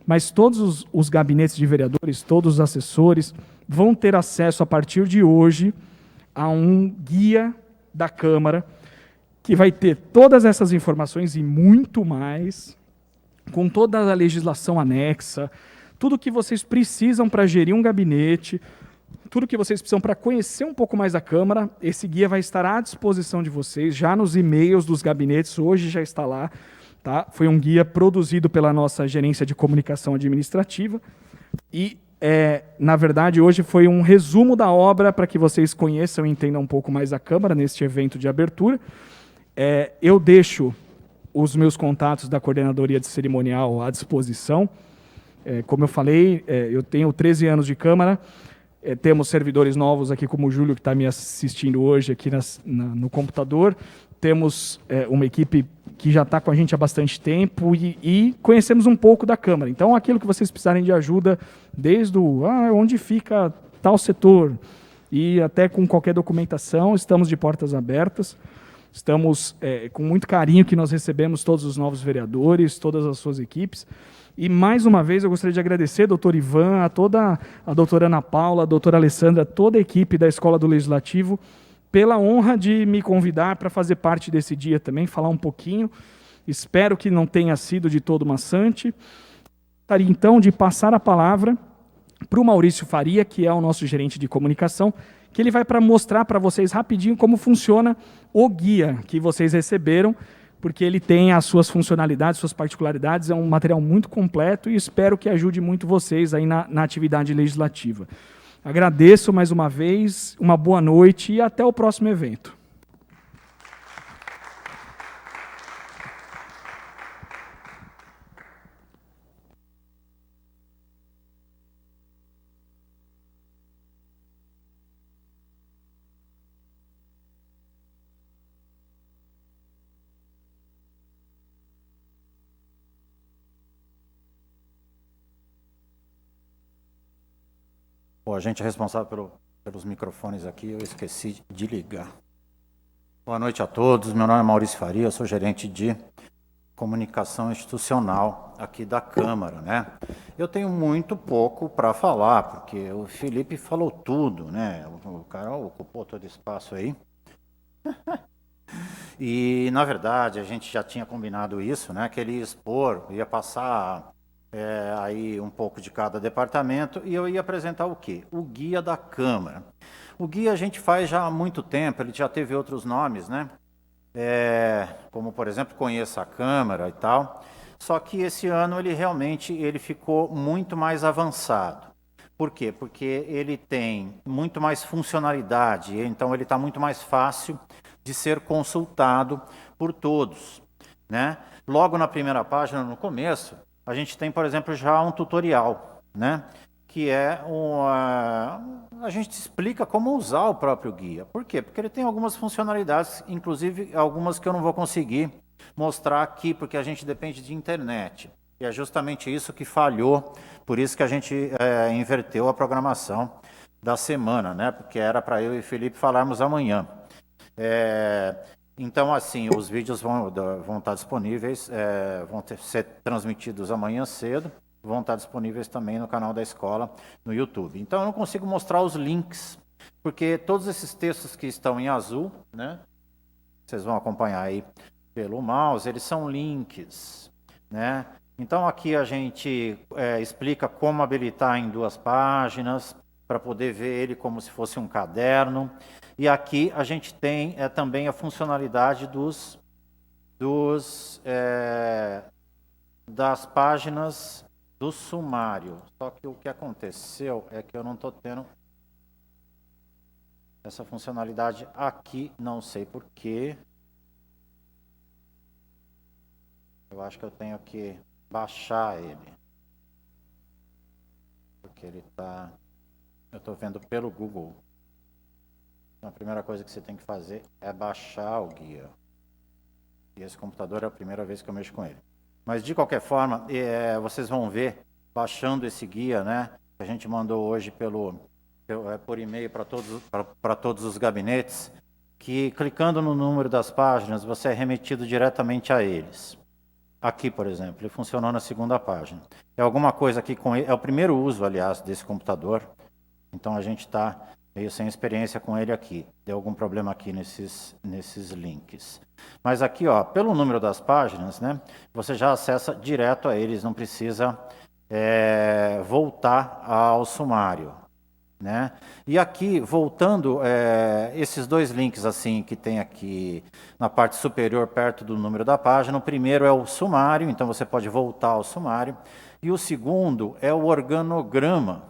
[SPEAKER 1] mas todos os gabinetes de vereadores, todos os assessores, vão ter acesso a partir de hoje a um guia da Câmara, que vai ter todas essas informações e muito mais, com toda a legislação anexa, tudo que vocês precisam para gerir um gabinete, tudo que vocês precisam para conhecer um pouco mais a Câmara. Esse guia vai estar à disposição de vocês, já nos e-mails dos gabinetes, hoje já está lá. Tá? Foi um guia produzido pela nossa gerência de comunicação administrativa e, na verdade, hoje foi um resumo da obra para que vocês conheçam e entendam um pouco mais a Câmara neste evento de abertura. Eu deixo os meus contatos da Coordenadoria de Cerimonial à disposição. Como eu falei, eu tenho 13 anos de Câmara, temos servidores novos aqui, como o Júlio, que está me assistindo hoje aqui no computador. Temos uma equipe que já está com a gente há bastante tempo e conhecemos um pouco da Câmara. Então, aquilo que vocês precisarem de ajuda, desde onde fica tal setor e até com qualquer documentação, estamos de portas abertas. Estamos com muito carinho que nós recebemos todos os novos vereadores, todas as suas equipes. E, mais uma vez, eu gostaria de agradecer, doutor Ivan, a doutora Ana Paula, a doutora Alessandra, toda a equipe da Escola do Legislativo, pela honra de me convidar para fazer parte desse dia também, falar um pouquinho. Espero que não tenha sido de todo maçante. Gostaria, então, de passar a palavra para o Maurício Faria, que é o nosso gerente de comunicação, que ele vai mostrar para vocês rapidinho como funciona o guia que vocês receberam, porque ele tem as suas funcionalidades, suas particularidades, é um material muito completo e espero que ajude muito vocês aí na atividade legislativa. Agradeço mais uma vez, uma boa noite e até o próximo evento.
[SPEAKER 4] O agente responsável pelos microfones aqui, eu esqueci de ligar. Boa noite a todos, meu nome é Maurício Faria, eu sou gerente de comunicação institucional aqui da Câmara, né? Eu tenho muito pouco para falar, porque o Felipe falou tudo, né? O cara ocupou todo o espaço aí. E, na verdade, a gente já tinha combinado isso, né? Que ele ia expor, ia passar aí um pouco de cada departamento e eu ia apresentar o quê? O guia da Câmara. O guia a gente faz já há muito tempo, ele já teve outros nomes, né? Como, por exemplo, Conheça a Câmara e tal. Só que esse ano ele ficou muito mais avançado. Por quê? Porque ele tem muito mais funcionalidade, então ele está muito mais fácil de ser consultado por todos, né? Logo na primeira página, no começo, a gente tem, por exemplo, já um tutorial, né? Que é a gente explica como usar o próprio guia. Por quê? Porque ele tem algumas funcionalidades, inclusive algumas que eu não vou conseguir mostrar aqui, porque a gente depende de internet. E é justamente isso que falhou, por isso que a gente inverteu a programação da semana, né? Porque era para eu e Felipe falarmos amanhã. Então, assim, os vídeos vão estar disponíveis, ser transmitidos amanhã cedo, vão estar disponíveis também no canal da escola, no YouTube. Então, eu não consigo mostrar os links, porque todos esses textos que estão em azul, né, vocês vão acompanhar aí pelo mouse, eles são links, né? Então, aqui a gente explica como habilitar em 2 páginas, para poder ver ele como se fosse um caderno. E aqui a gente tem também a funcionalidade das páginas do sumário. Só que o que aconteceu é que eu não estou tendo essa funcionalidade aqui, não sei porquê. Eu acho que eu tenho que baixar ele. Porque ele está... Eu estou vendo pelo Google. Então, a primeira coisa que você tem que fazer é baixar o guia. E esse computador é a primeira vez que eu mexo com ele. Mas, de qualquer forma, vocês vão ver, baixando esse guia, né, que a gente mandou hoje por e-mail para todos os gabinetes, que clicando no número das páginas, você é remetido diretamente a eles. Aqui, por exemplo, ele funcionou na segunda página. É alguma coisa aqui com ele, é o primeiro uso, aliás, desse computador. Então, a gente está meio sem experiência com ele aqui. Deu algum problema aqui nesses links. Mas aqui, ó, pelo número das páginas, né, você já acessa direto a eles, não precisa voltar ao sumário, né? E aqui, voltando, esses 2 links assim que tem aqui na parte superior, perto do número da página, o primeiro é o sumário, então você pode voltar ao sumário, e o segundo é o organograma.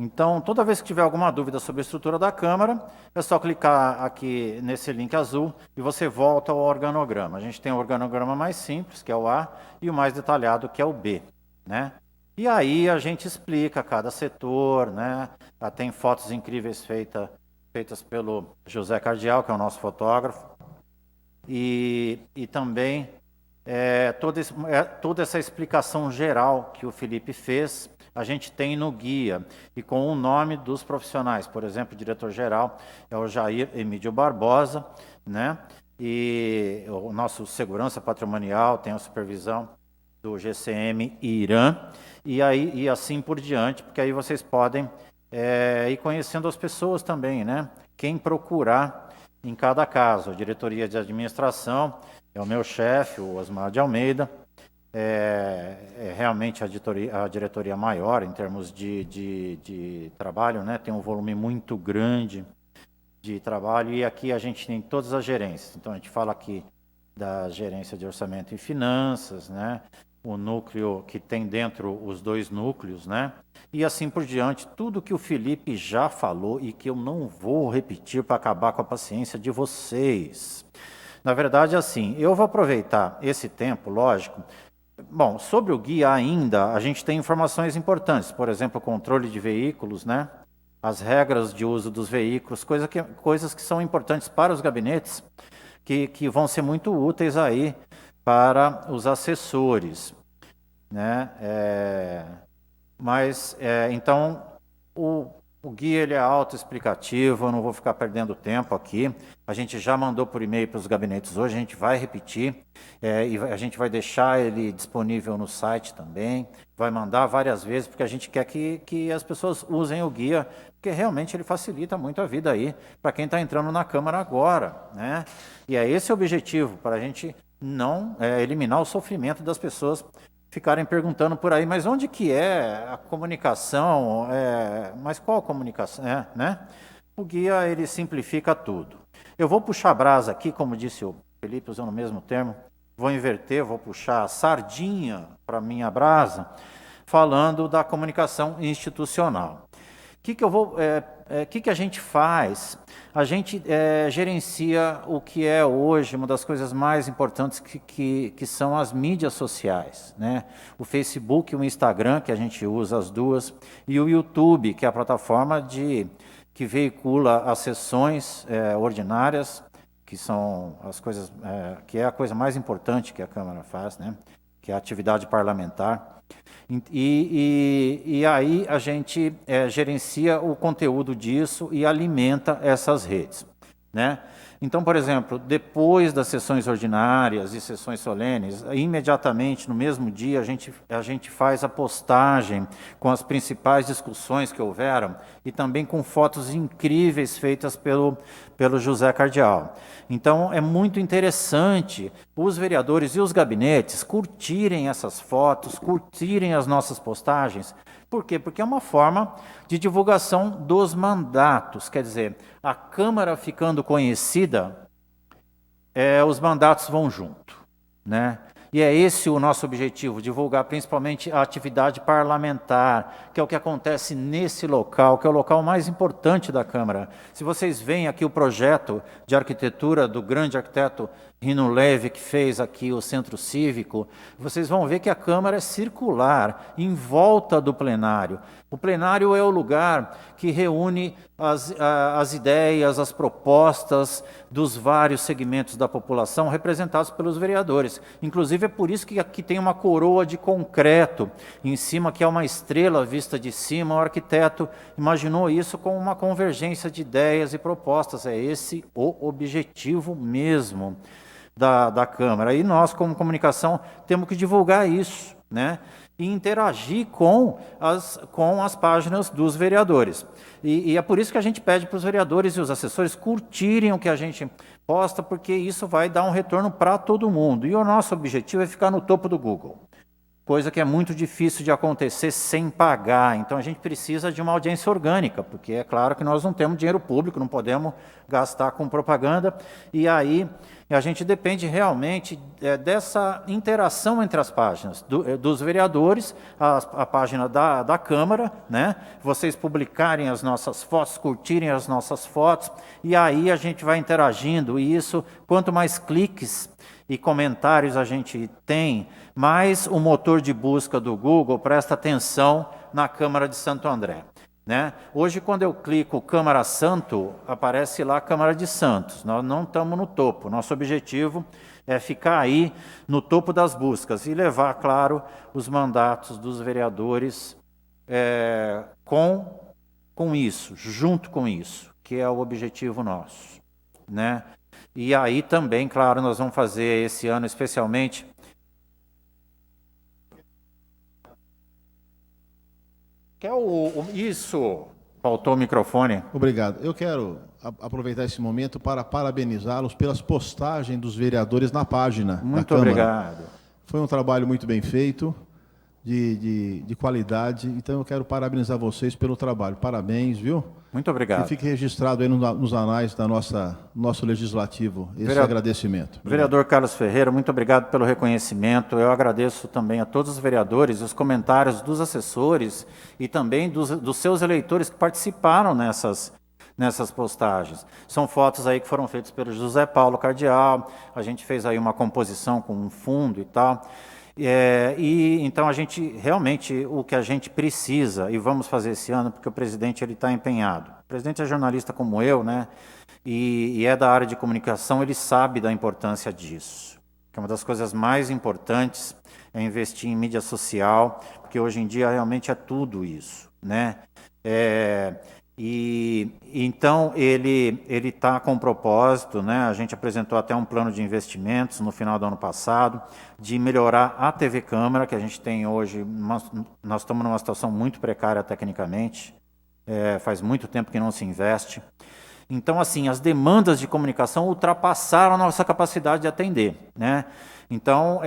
[SPEAKER 4] Então, toda vez que tiver alguma dúvida sobre a estrutura da Câmara, é só clicar aqui nesse link azul e você volta ao organograma. A gente tem o organograma mais simples, que é o A, e o mais detalhado, que é o B, né? E aí a gente explica cada setor, né? Tem fotos incríveis feitas pelo José Cardial, que é o nosso fotógrafo, e também toda essa explicação geral que o Felipe fez, a gente tem no guia, e com o nome dos profissionais. Por exemplo, o diretor-geral é o Jair Emílio Barbosa, né? E o nosso segurança patrimonial tem a supervisão do GCM Irã, e assim por diante, porque aí vocês podem ir conhecendo as pessoas também, né? Quem procurar em cada caso. A diretoria de administração é o meu chefe, o Osmar de Almeida, realmente a diretoria maior em termos de trabalho, né? Tem um volume muito grande de trabalho, e aqui a gente tem todas as gerências. Então, a gente fala aqui da Gerência de Orçamento e Finanças, né? O núcleo que tem dentro os 2 núcleos, né? E assim por diante, tudo que o Felipe já falou e que eu não vou repetir para acabar com a paciência de vocês. Na verdade, assim, eu vou aproveitar esse tempo, lógico. Bom, sobre o guia ainda, a gente tem informações importantes, por exemplo, o controle de veículos, né? As regras de uso dos veículos, coisas que são importantes para os gabinetes, que vão ser muito úteis aí para os assessores, né? Então, o guia ele é autoexplicativo, eu não vou ficar perdendo tempo aqui. A gente já mandou por e-mail para os gabinetes hoje, a gente vai repetir, e a gente vai deixar ele disponível no site também, vai mandar várias vezes, porque a gente quer que as pessoas usem o guia, porque realmente ele facilita muito a vida aí para quem está entrando na Câmara agora, né? E é esse o objetivo, para a gente não eliminar o sofrimento das pessoas ficarem perguntando por aí, mas onde que é a comunicação? Mas qual comunicação? Né? O guia ele simplifica tudo. Eu vou puxar a brasa aqui, como disse o Felipe, usando o mesmo termo, vou inverter, vou puxar a sardinha para a minha brasa, falando da comunicação institucional. O que a gente faz? A gente gerencia o que é hoje uma das coisas mais importantes que são as mídias sociais, né? O Facebook e o Instagram, que a gente usa as duas, e o YouTube, que é a plataforma que veicula as sessões ordinárias, que são as coisas, que é a coisa mais importante que a Câmara faz, né? Que é a atividade parlamentar. E aí a gente gerencia o conteúdo disso e alimenta essas redes, né? Então, por exemplo, depois das sessões ordinárias e sessões solenes, imediatamente no mesmo dia a gente faz a postagem com as principais discussões que houveram e também com fotos incríveis feitas pelo José Cardial. Então, é muito interessante os vereadores e os gabinetes curtirem essas fotos, curtirem as nossas postagens. Por quê? Porque é uma forma de divulgação dos mandatos. Quer dizer, a Câmara ficando conhecida, os mandatos vão junto, né? E é esse o nosso objetivo, divulgar principalmente a atividade parlamentar, que é o que acontece nesse local, que é o local mais importante da Câmara. Se vocês veem aqui o projeto de arquitetura do grande arquiteto Rino Leve, que fez aqui o Centro Cívico, vocês vão ver que a Câmara é circular, em volta do plenário. O plenário é o lugar que reúne as ideias, as propostas dos vários segmentos da população representados pelos vereadores. Inclusive, é por isso que aqui tem uma coroa de concreto em cima, que é uma estrela vista de cima. O arquiteto imaginou isso com uma convergência de ideias e propostas. É esse o objetivo mesmo da Câmara. E nós, como comunicação, temos que divulgar isso, né? E interagir com as páginas dos vereadores. E é por isso que a gente pede para os vereadores e os assessores curtirem o que a gente posta, porque isso vai dar um retorno para todo mundo. E o nosso objetivo é ficar no topo do Google, coisa que é muito difícil de acontecer sem pagar. Então, a gente precisa de uma audiência orgânica, porque é claro que nós não temos dinheiro público, não podemos gastar com propaganda, e aí a gente depende realmente dessa interação entre as páginas, dos vereadores, a página da Câmara, né? Vocês publicarem as nossas fotos, curtirem as nossas fotos, e aí a gente vai interagindo, e isso, quanto mais cliques e comentários a gente tem, mais o motor de busca do Google presta atenção na Câmara de Santo André, né? Hoje, quando eu clico Câmara Santo, aparece lá Câmara de Santos. Nós não estamos no topo. Nosso objetivo é ficar aí no topo das buscas e levar, claro, os mandatos dos vereadores com isso, junto com isso, que é o objetivo nosso, né? E aí também, claro, nós vamos fazer esse ano especialmente isso. Faltou o microfone.
[SPEAKER 5] Obrigado. Eu quero aproveitar esse momento para parabenizá-los pelas postagens dos vereadores na página da Câmara.
[SPEAKER 4] Muito obrigado.
[SPEAKER 5] Foi um trabalho muito bem feito, de qualidade. Então, eu quero parabenizar vocês pelo trabalho. Parabéns, viu?
[SPEAKER 4] Muito obrigado.
[SPEAKER 5] Que fique registrado aí nos anais da nosso legislativo esse agradecimento.
[SPEAKER 4] Vereador Carlos Ferreira, muito obrigado pelo reconhecimento. Eu agradeço também a todos os vereadores, os comentários dos assessores e também dos seus eleitores que participaram nessas postagens. São fotos aí que foram feitas pelo José Paulo Cardial, a gente fez aí uma composição com um fundo e tal. E então a gente realmente o que a gente precisa e vamos fazer esse ano porque o presidente ele está empenhado. O presidente é jornalista como eu, né? E é da área de comunicação, ele sabe da importância disso. Que é uma das coisas mais importantes é investir em mídia social, porque hoje em dia realmente é tudo isso, né? E então ele está com um propósito, né? A gente apresentou até um plano de investimentos no final do ano passado, de melhorar a TV Câmara, que a gente tem hoje, nós estamos numa situação muito precária tecnicamente, faz muito tempo que não se investe. Então, assim, as demandas de comunicação ultrapassaram a nossa capacidade de atender, né? Então,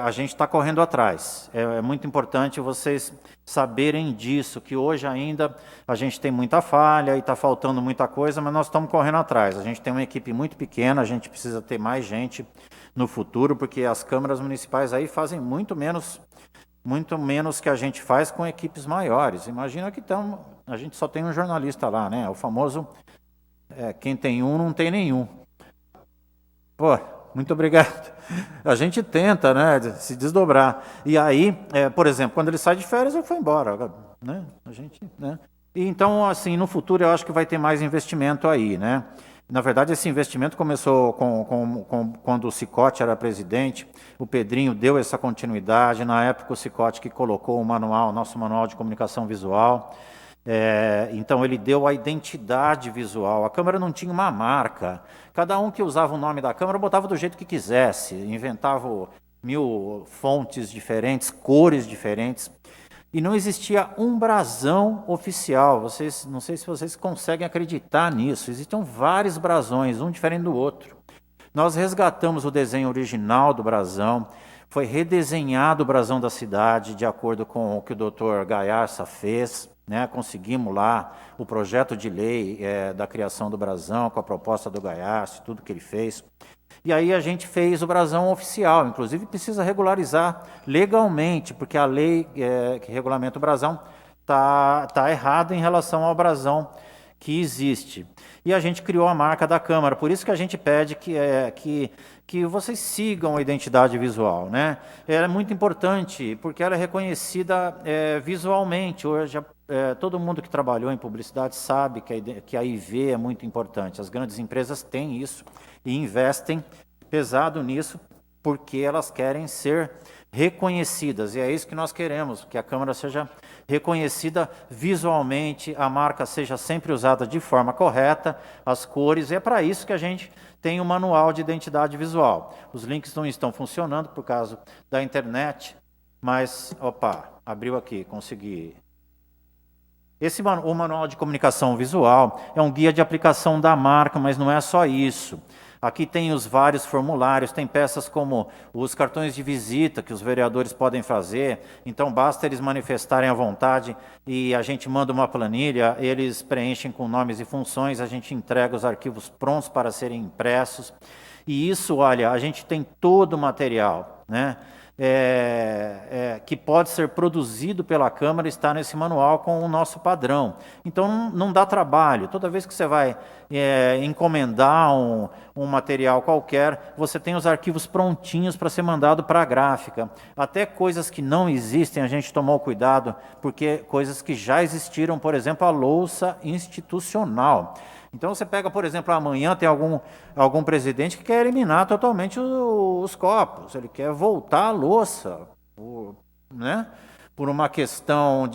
[SPEAKER 4] a gente está correndo atrás. É muito importante vocês saberem disso, que hoje ainda a gente tem muita falha e está faltando muita coisa, mas nós estamos correndo atrás. A gente tem uma equipe muito pequena, a gente precisa ter mais gente no futuro, porque as câmaras municipais aí fazem muito menos que a gente faz com equipes maiores. Imagina que a gente só tem um jornalista lá, né? O famoso, quem tem um não tem nenhum. Pô, muito obrigado. A gente tenta, né, se desdobrar. E aí, por exemplo, quando ele sai de férias, ele foi embora, né? A gente, né? E então, assim, no futuro eu acho que vai ter mais investimento aí, né? Na verdade, esse investimento começou quando o Cicote era presidente. O Pedrinho deu essa continuidade. Na época, o Cicote que colocou o nosso manual de comunicação visual. Então, ele deu a identidade visual. A Câmara não tinha uma marca. Cada um que usava o nome da Câmara botava do jeito que quisesse, inventava 1000 fontes diferentes, cores diferentes, e não existia um brasão oficial. Não sei se vocês conseguem acreditar nisso. Existiam vários brasões, um diferente do outro. Nós resgatamos o desenho original do brasão, foi redesenhado o brasão da cidade, de acordo com o que o doutor Gaiarsa fez, né? Conseguimos lá o projeto de lei da criação do brasão, com a proposta do Gaiarsa, tudo que ele fez. E aí a gente fez o brasão oficial, inclusive precisa regularizar legalmente, porque a lei que regulamenta o brasão está errada em relação ao brasão que existe. E a gente criou a marca da Câmara, por isso que a gente pede que vocês sigam a identidade visual, né? Ela é muito importante, porque ela é reconhecida visualmente. Hoje, todo mundo que trabalhou em publicidade sabe que a IV é muito importante. As grandes empresas têm isso e investem pesado nisso, porque elas querem ser reconhecidas, e é isso que nós queremos, que a Câmara seja reconhecida visualmente, a marca seja sempre usada de forma correta, as cores, e é para isso que a gente tem um manual de identidade visual. Os links não estão funcionando por causa da internet, mas, abriu aqui, consegui. O manual de comunicação visual é um guia de aplicação da marca, mas não é só isso. Aqui tem os vários formulários, tem peças como os cartões de visita que os vereadores podem fazer, então basta eles manifestarem a vontade e a gente manda uma planilha, eles preenchem com nomes e funções, a gente entrega os arquivos prontos para serem impressos. E isso, olha, a gente tem todo o material, né? Que pode ser produzido pela Câmara, está nesse manual com o nosso padrão. Então não dá trabalho. Toda vez que você vai encomendar um material qualquer, você tem os arquivos prontinhos para ser mandado para a gráfica. Até coisas que não existem, a gente tomou cuidado, porque coisas que já existiram, por exemplo, a louça institucional. Então você pega, por exemplo, amanhã tem algum presidente que quer eliminar totalmente os copos, ele quer voltar à louça, né? Por uma questão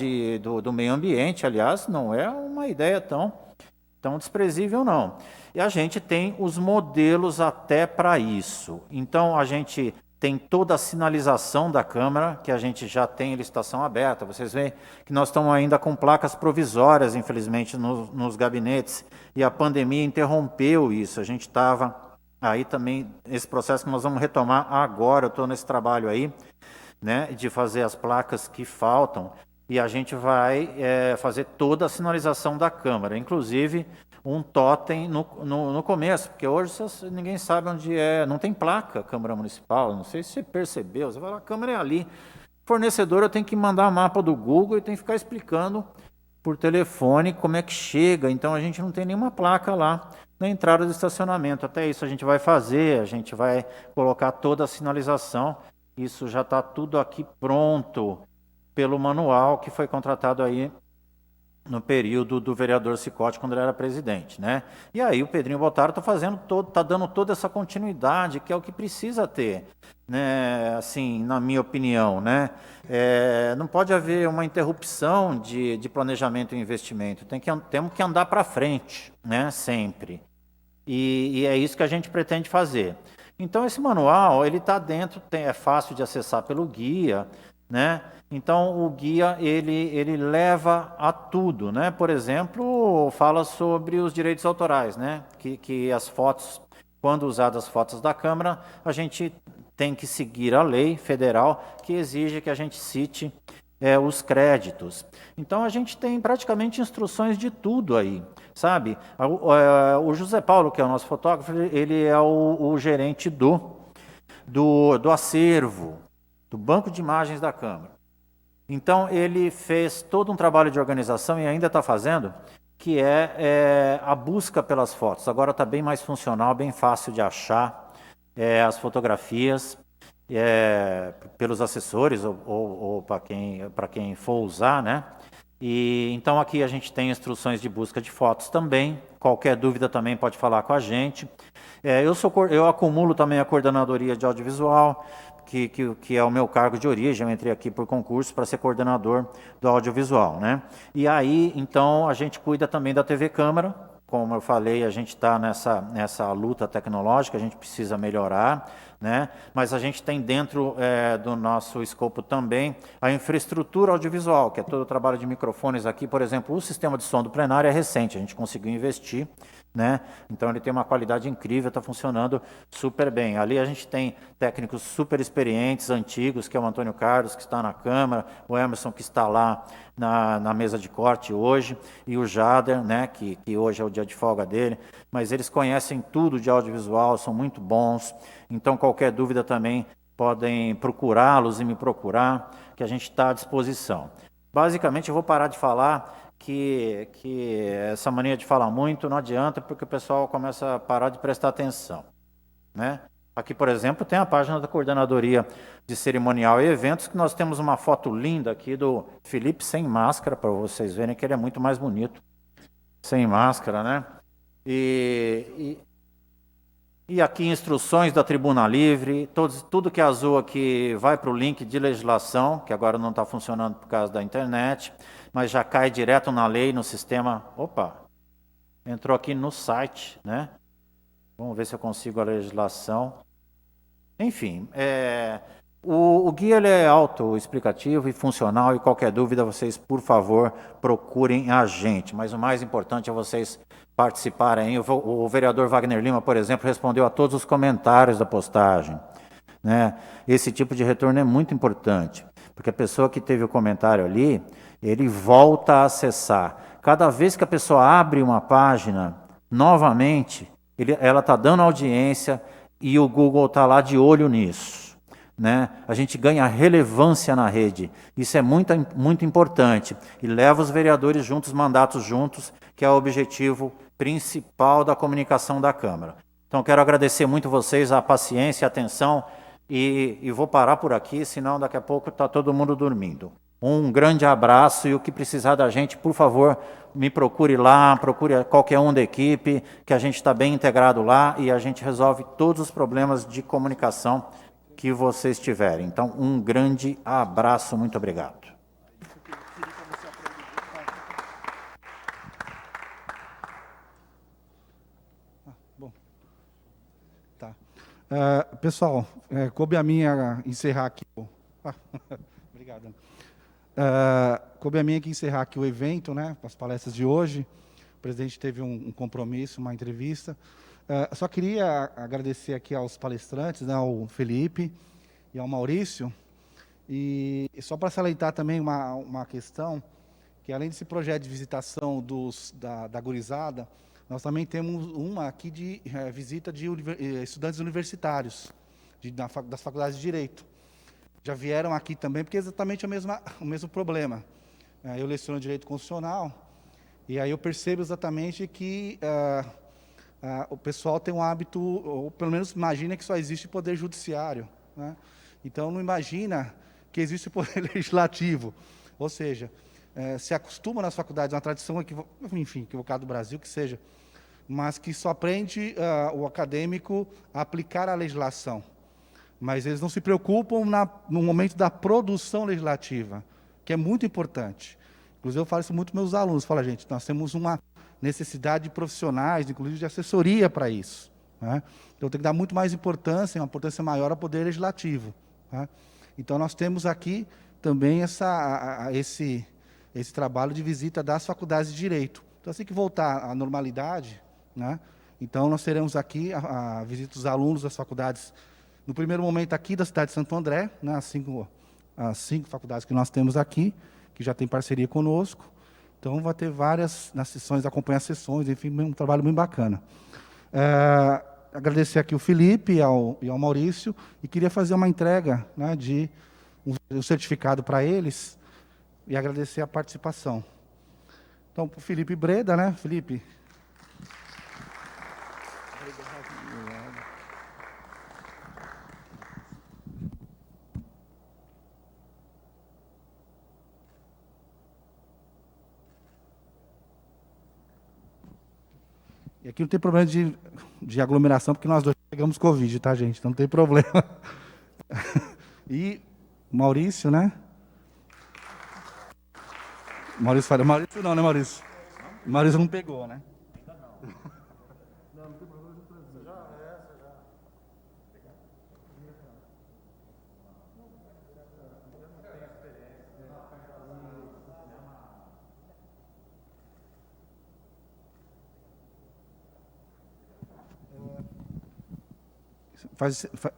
[SPEAKER 4] do meio ambiente, aliás, não é uma ideia tão desprezível, não. E a gente tem os modelos até para isso. Então a gente tem toda a sinalização da Câmara, que a gente já tem licitação aberta. Vocês veem que nós estamos ainda com placas provisórias, infelizmente, nos gabinetes, e a pandemia interrompeu isso. A gente estava aí também, esse processo que nós vamos retomar agora, eu estou nesse trabalho aí, né, de fazer as placas que faltam, e a gente vai fazer toda a sinalização da Câmara, inclusive um totem no começo, porque hoje ninguém sabe onde é, não tem placa Câmara Municipal, não sei se você percebeu, você vai lá, a Câmara é ali. Fornecedor, eu tenho que mandar mapa do Google e tenho que ficar explicando por telefone como é que chega, então a gente não tem nenhuma placa lá na entrada do estacionamento. Até isso a gente vai fazer, a gente vai colocar toda a sinalização, isso já está tudo aqui pronto pelo manual que foi contratado aí no período do vereador Cicotti, quando ele era presidente, né? E aí o Pedrinho Bottaro está dando toda essa continuidade, que é o que precisa ter, né? Assim, na minha opinião, né? Não pode haver uma interrupção de planejamento e investimento, temos que andar para frente, né? Sempre. E é isso que a gente pretende fazer. Então, esse manual, ele está dentro, é fácil de acessar pelo guia, né? Então, o guia, ele leva a tudo, né? Por exemplo, fala sobre os direitos autorais, né? Que as fotos, quando usadas as fotos da Câmara, a gente tem que seguir a lei federal que exige que a gente cite os créditos. Então, a gente tem praticamente instruções de tudo aí, sabe? O José Paulo, que é o nosso fotógrafo, ele é o gerente do acervo, do banco de imagens da Câmara. Então, ele fez todo um trabalho de organização e ainda está fazendo, que é a busca pelas fotos. Agora está bem mais funcional, bem fácil de achar as fotografias pelos assessores ou para quem for usar, né? E então aqui a gente tem instruções de busca de fotos também. Qualquer dúvida também pode falar com a gente. Eu acumulo também a coordenadoria de audiovisual, que é o meu cargo de origem. Eu entrei aqui por concurso para ser coordenador do audiovisual, né? E aí, então, a gente cuida também da TV Câmara. Como eu falei, a gente está nessa luta tecnológica, a gente precisa melhorar, né? Mas a gente tem dentro do nosso escopo também a infraestrutura audiovisual, que é todo o trabalho de microfones aqui. Por exemplo, o sistema de som do plenário é recente, a gente conseguiu investir, né? Então ele tem uma qualidade incrível, está funcionando super bem. Ali a gente tem técnicos super experientes, antigos, que é o Antônio Carlos, que está na Câmara, o Emerson, que está lá na mesa de corte hoje, e o Jader, né, que hoje é o dia de folga dele, mas eles conhecem tudo de audiovisual, são muito bons. Então qualquer dúvida também podem procurá-los e me procurar, que a gente está à disposição. Basicamente eu vou parar de falar, que essa mania de falar muito não adianta, porque o pessoal começa a parar de prestar atenção, né? Aqui, por exemplo, tem a página da Coordenadoria de Cerimonial e Eventos, que nós temos uma foto linda aqui do Felipe sem máscara, para vocês verem que ele é muito mais bonito sem máscara, né? E aqui instruções da Tribuna Livre, tudo que é azul aqui vai para o link de legislação, que agora não está funcionando por causa da internet, mas já cai direto na lei, no sistema. Opa, entrou aqui no site, né? Vamos ver se eu consigo a legislação. Enfim, o guia ele é autoexplicativo e funcional, e qualquer dúvida vocês, por favor, procurem a gente. Mas o mais importante é vocês participarem. O vereador Wagner Lima, por exemplo, respondeu a todos os comentários da postagem, né? Esse tipo de retorno é muito importante, porque a pessoa que teve o comentário ali, ele volta a acessar. Cada vez que a pessoa abre uma página, novamente, ela está dando audiência e o Google está lá de olho nisso, né? A gente ganha relevância na rede. Isso é muito, muito importante. E leva os vereadores juntos, os mandatos juntos, que é o objetivo principal da comunicação da Câmara. Então, quero agradecer muito vocês, a paciência, a atenção, e vou parar por aqui, senão daqui a pouco está todo mundo dormindo. Um grande abraço, e o que precisar da gente, por favor, me procure lá, procure qualquer um da equipe, que a gente está bem integrado lá e a gente resolve todos os problemas de comunicação que vocês tiverem. Então, um grande abraço, muito obrigado.
[SPEAKER 3] Bom, tá. Pessoal, coube a minha encerrar aqui. Obrigado. Coube a mim aqui encerrar aqui o evento, né, as palestras de hoje. O presidente teve um compromisso, uma entrevista. Só queria agradecer aqui aos palestrantes, né, ao Felipe e ao Maurício, E só para salientar também uma questão, que além desse projeto de visitação da gurizada, nós também temos uma aqui de visita de estudantes universitários, das faculdades de Direito. Já vieram aqui também, porque é exatamente o mesmo problema. Eu leciono Direito Constitucional, e aí eu percebo exatamente que o pessoal tem um hábito, ou pelo menos imagina que só existe poder judiciário, né? Então não imagina que existe poder legislativo. Ou seja, se acostuma nas faculdades, uma tradição equivocada do Brasil, que seja, mas que só aprende o acadêmico a aplicar a legislação. Mas eles não se preocupam no momento da produção legislativa, que é muito importante. Inclusive, eu falo isso muito para meus alunos. Falo, gente, nós temos uma necessidade de profissionais, inclusive de assessoria para isso, né? Então, tem que dar muito mais importância, uma importância maior ao poder legislativo, né? Então, nós temos aqui também esse trabalho de visita das faculdades de Direito. Então, assim que voltar à normalidade, né, então nós teremos aqui a visita dos alunos das faculdades, no primeiro momento aqui da cidade de Santo André, né, as cinco faculdades que nós temos aqui, que já tem parceria conosco. Então, vai ter várias nas sessões, acompanhar as sessões, enfim, um trabalho bem bacana. Agradecer aqui o Felipe e ao Maurício, e queria fazer uma entrega, né, de um certificado para eles, e agradecer a participação. Então, para o Felipe Breda, né, Felipe? E aqui não tem problema de aglomeração, porque nós dois pegamos Covid, tá, gente? Então não tem problema. E Maurício, né? Maurício fala, Maurício não, né, Maurício? Maurício não pegou, né? Ainda não. Não tem problema de trazer. Já.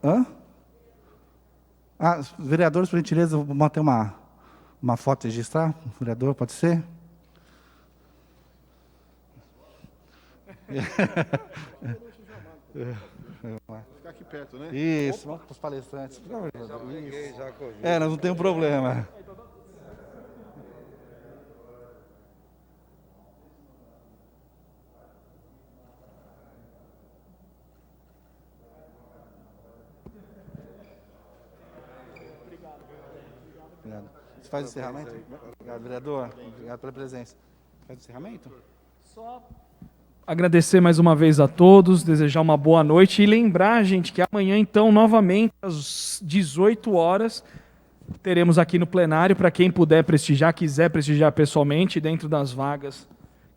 [SPEAKER 3] Hã? Vereadores, por gentileza, vou manter uma foto registrar. Vereador, pode ser?
[SPEAKER 5] Ficar aqui perto, né?
[SPEAKER 3] Isso, vamos para os palestrantes. Nós não temos problema. Obrigado. Você faz o encerramento? Obrigado, vereador. Obrigado pela presença. Faz o encerramento?
[SPEAKER 1] Só agradecer mais uma vez a todos, desejar uma boa noite e lembrar, gente, que amanhã, então, novamente, às 18 horas, teremos aqui no plenário, para quem puder prestigiar, quiser prestigiar pessoalmente, dentro das vagas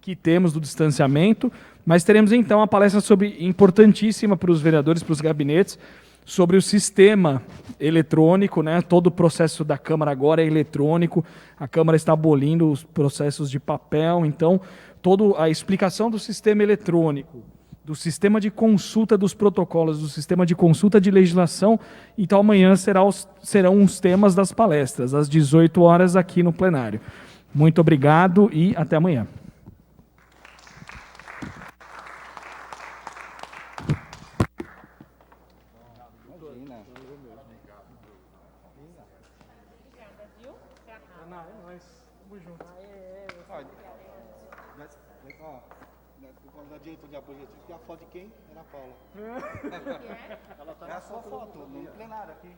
[SPEAKER 1] que temos do distanciamento, mas teremos, então, a palestra importantíssima para os vereadores, para os gabinetes, sobre o sistema eletrônico, né? Todo o processo da Câmara agora é eletrônico, a Câmara está abolindo os processos de papel, então, toda a explicação do sistema eletrônico, do sistema de consulta dos protocolos, do sistema de consulta de legislação, então amanhã serão os temas das palestras, às 18 horas aqui no plenário. Muito obrigado e até amanhã.
[SPEAKER 3] Diretor de apoio e a foto de quem? Ana Paula. É a sua foto, no plenário aqui.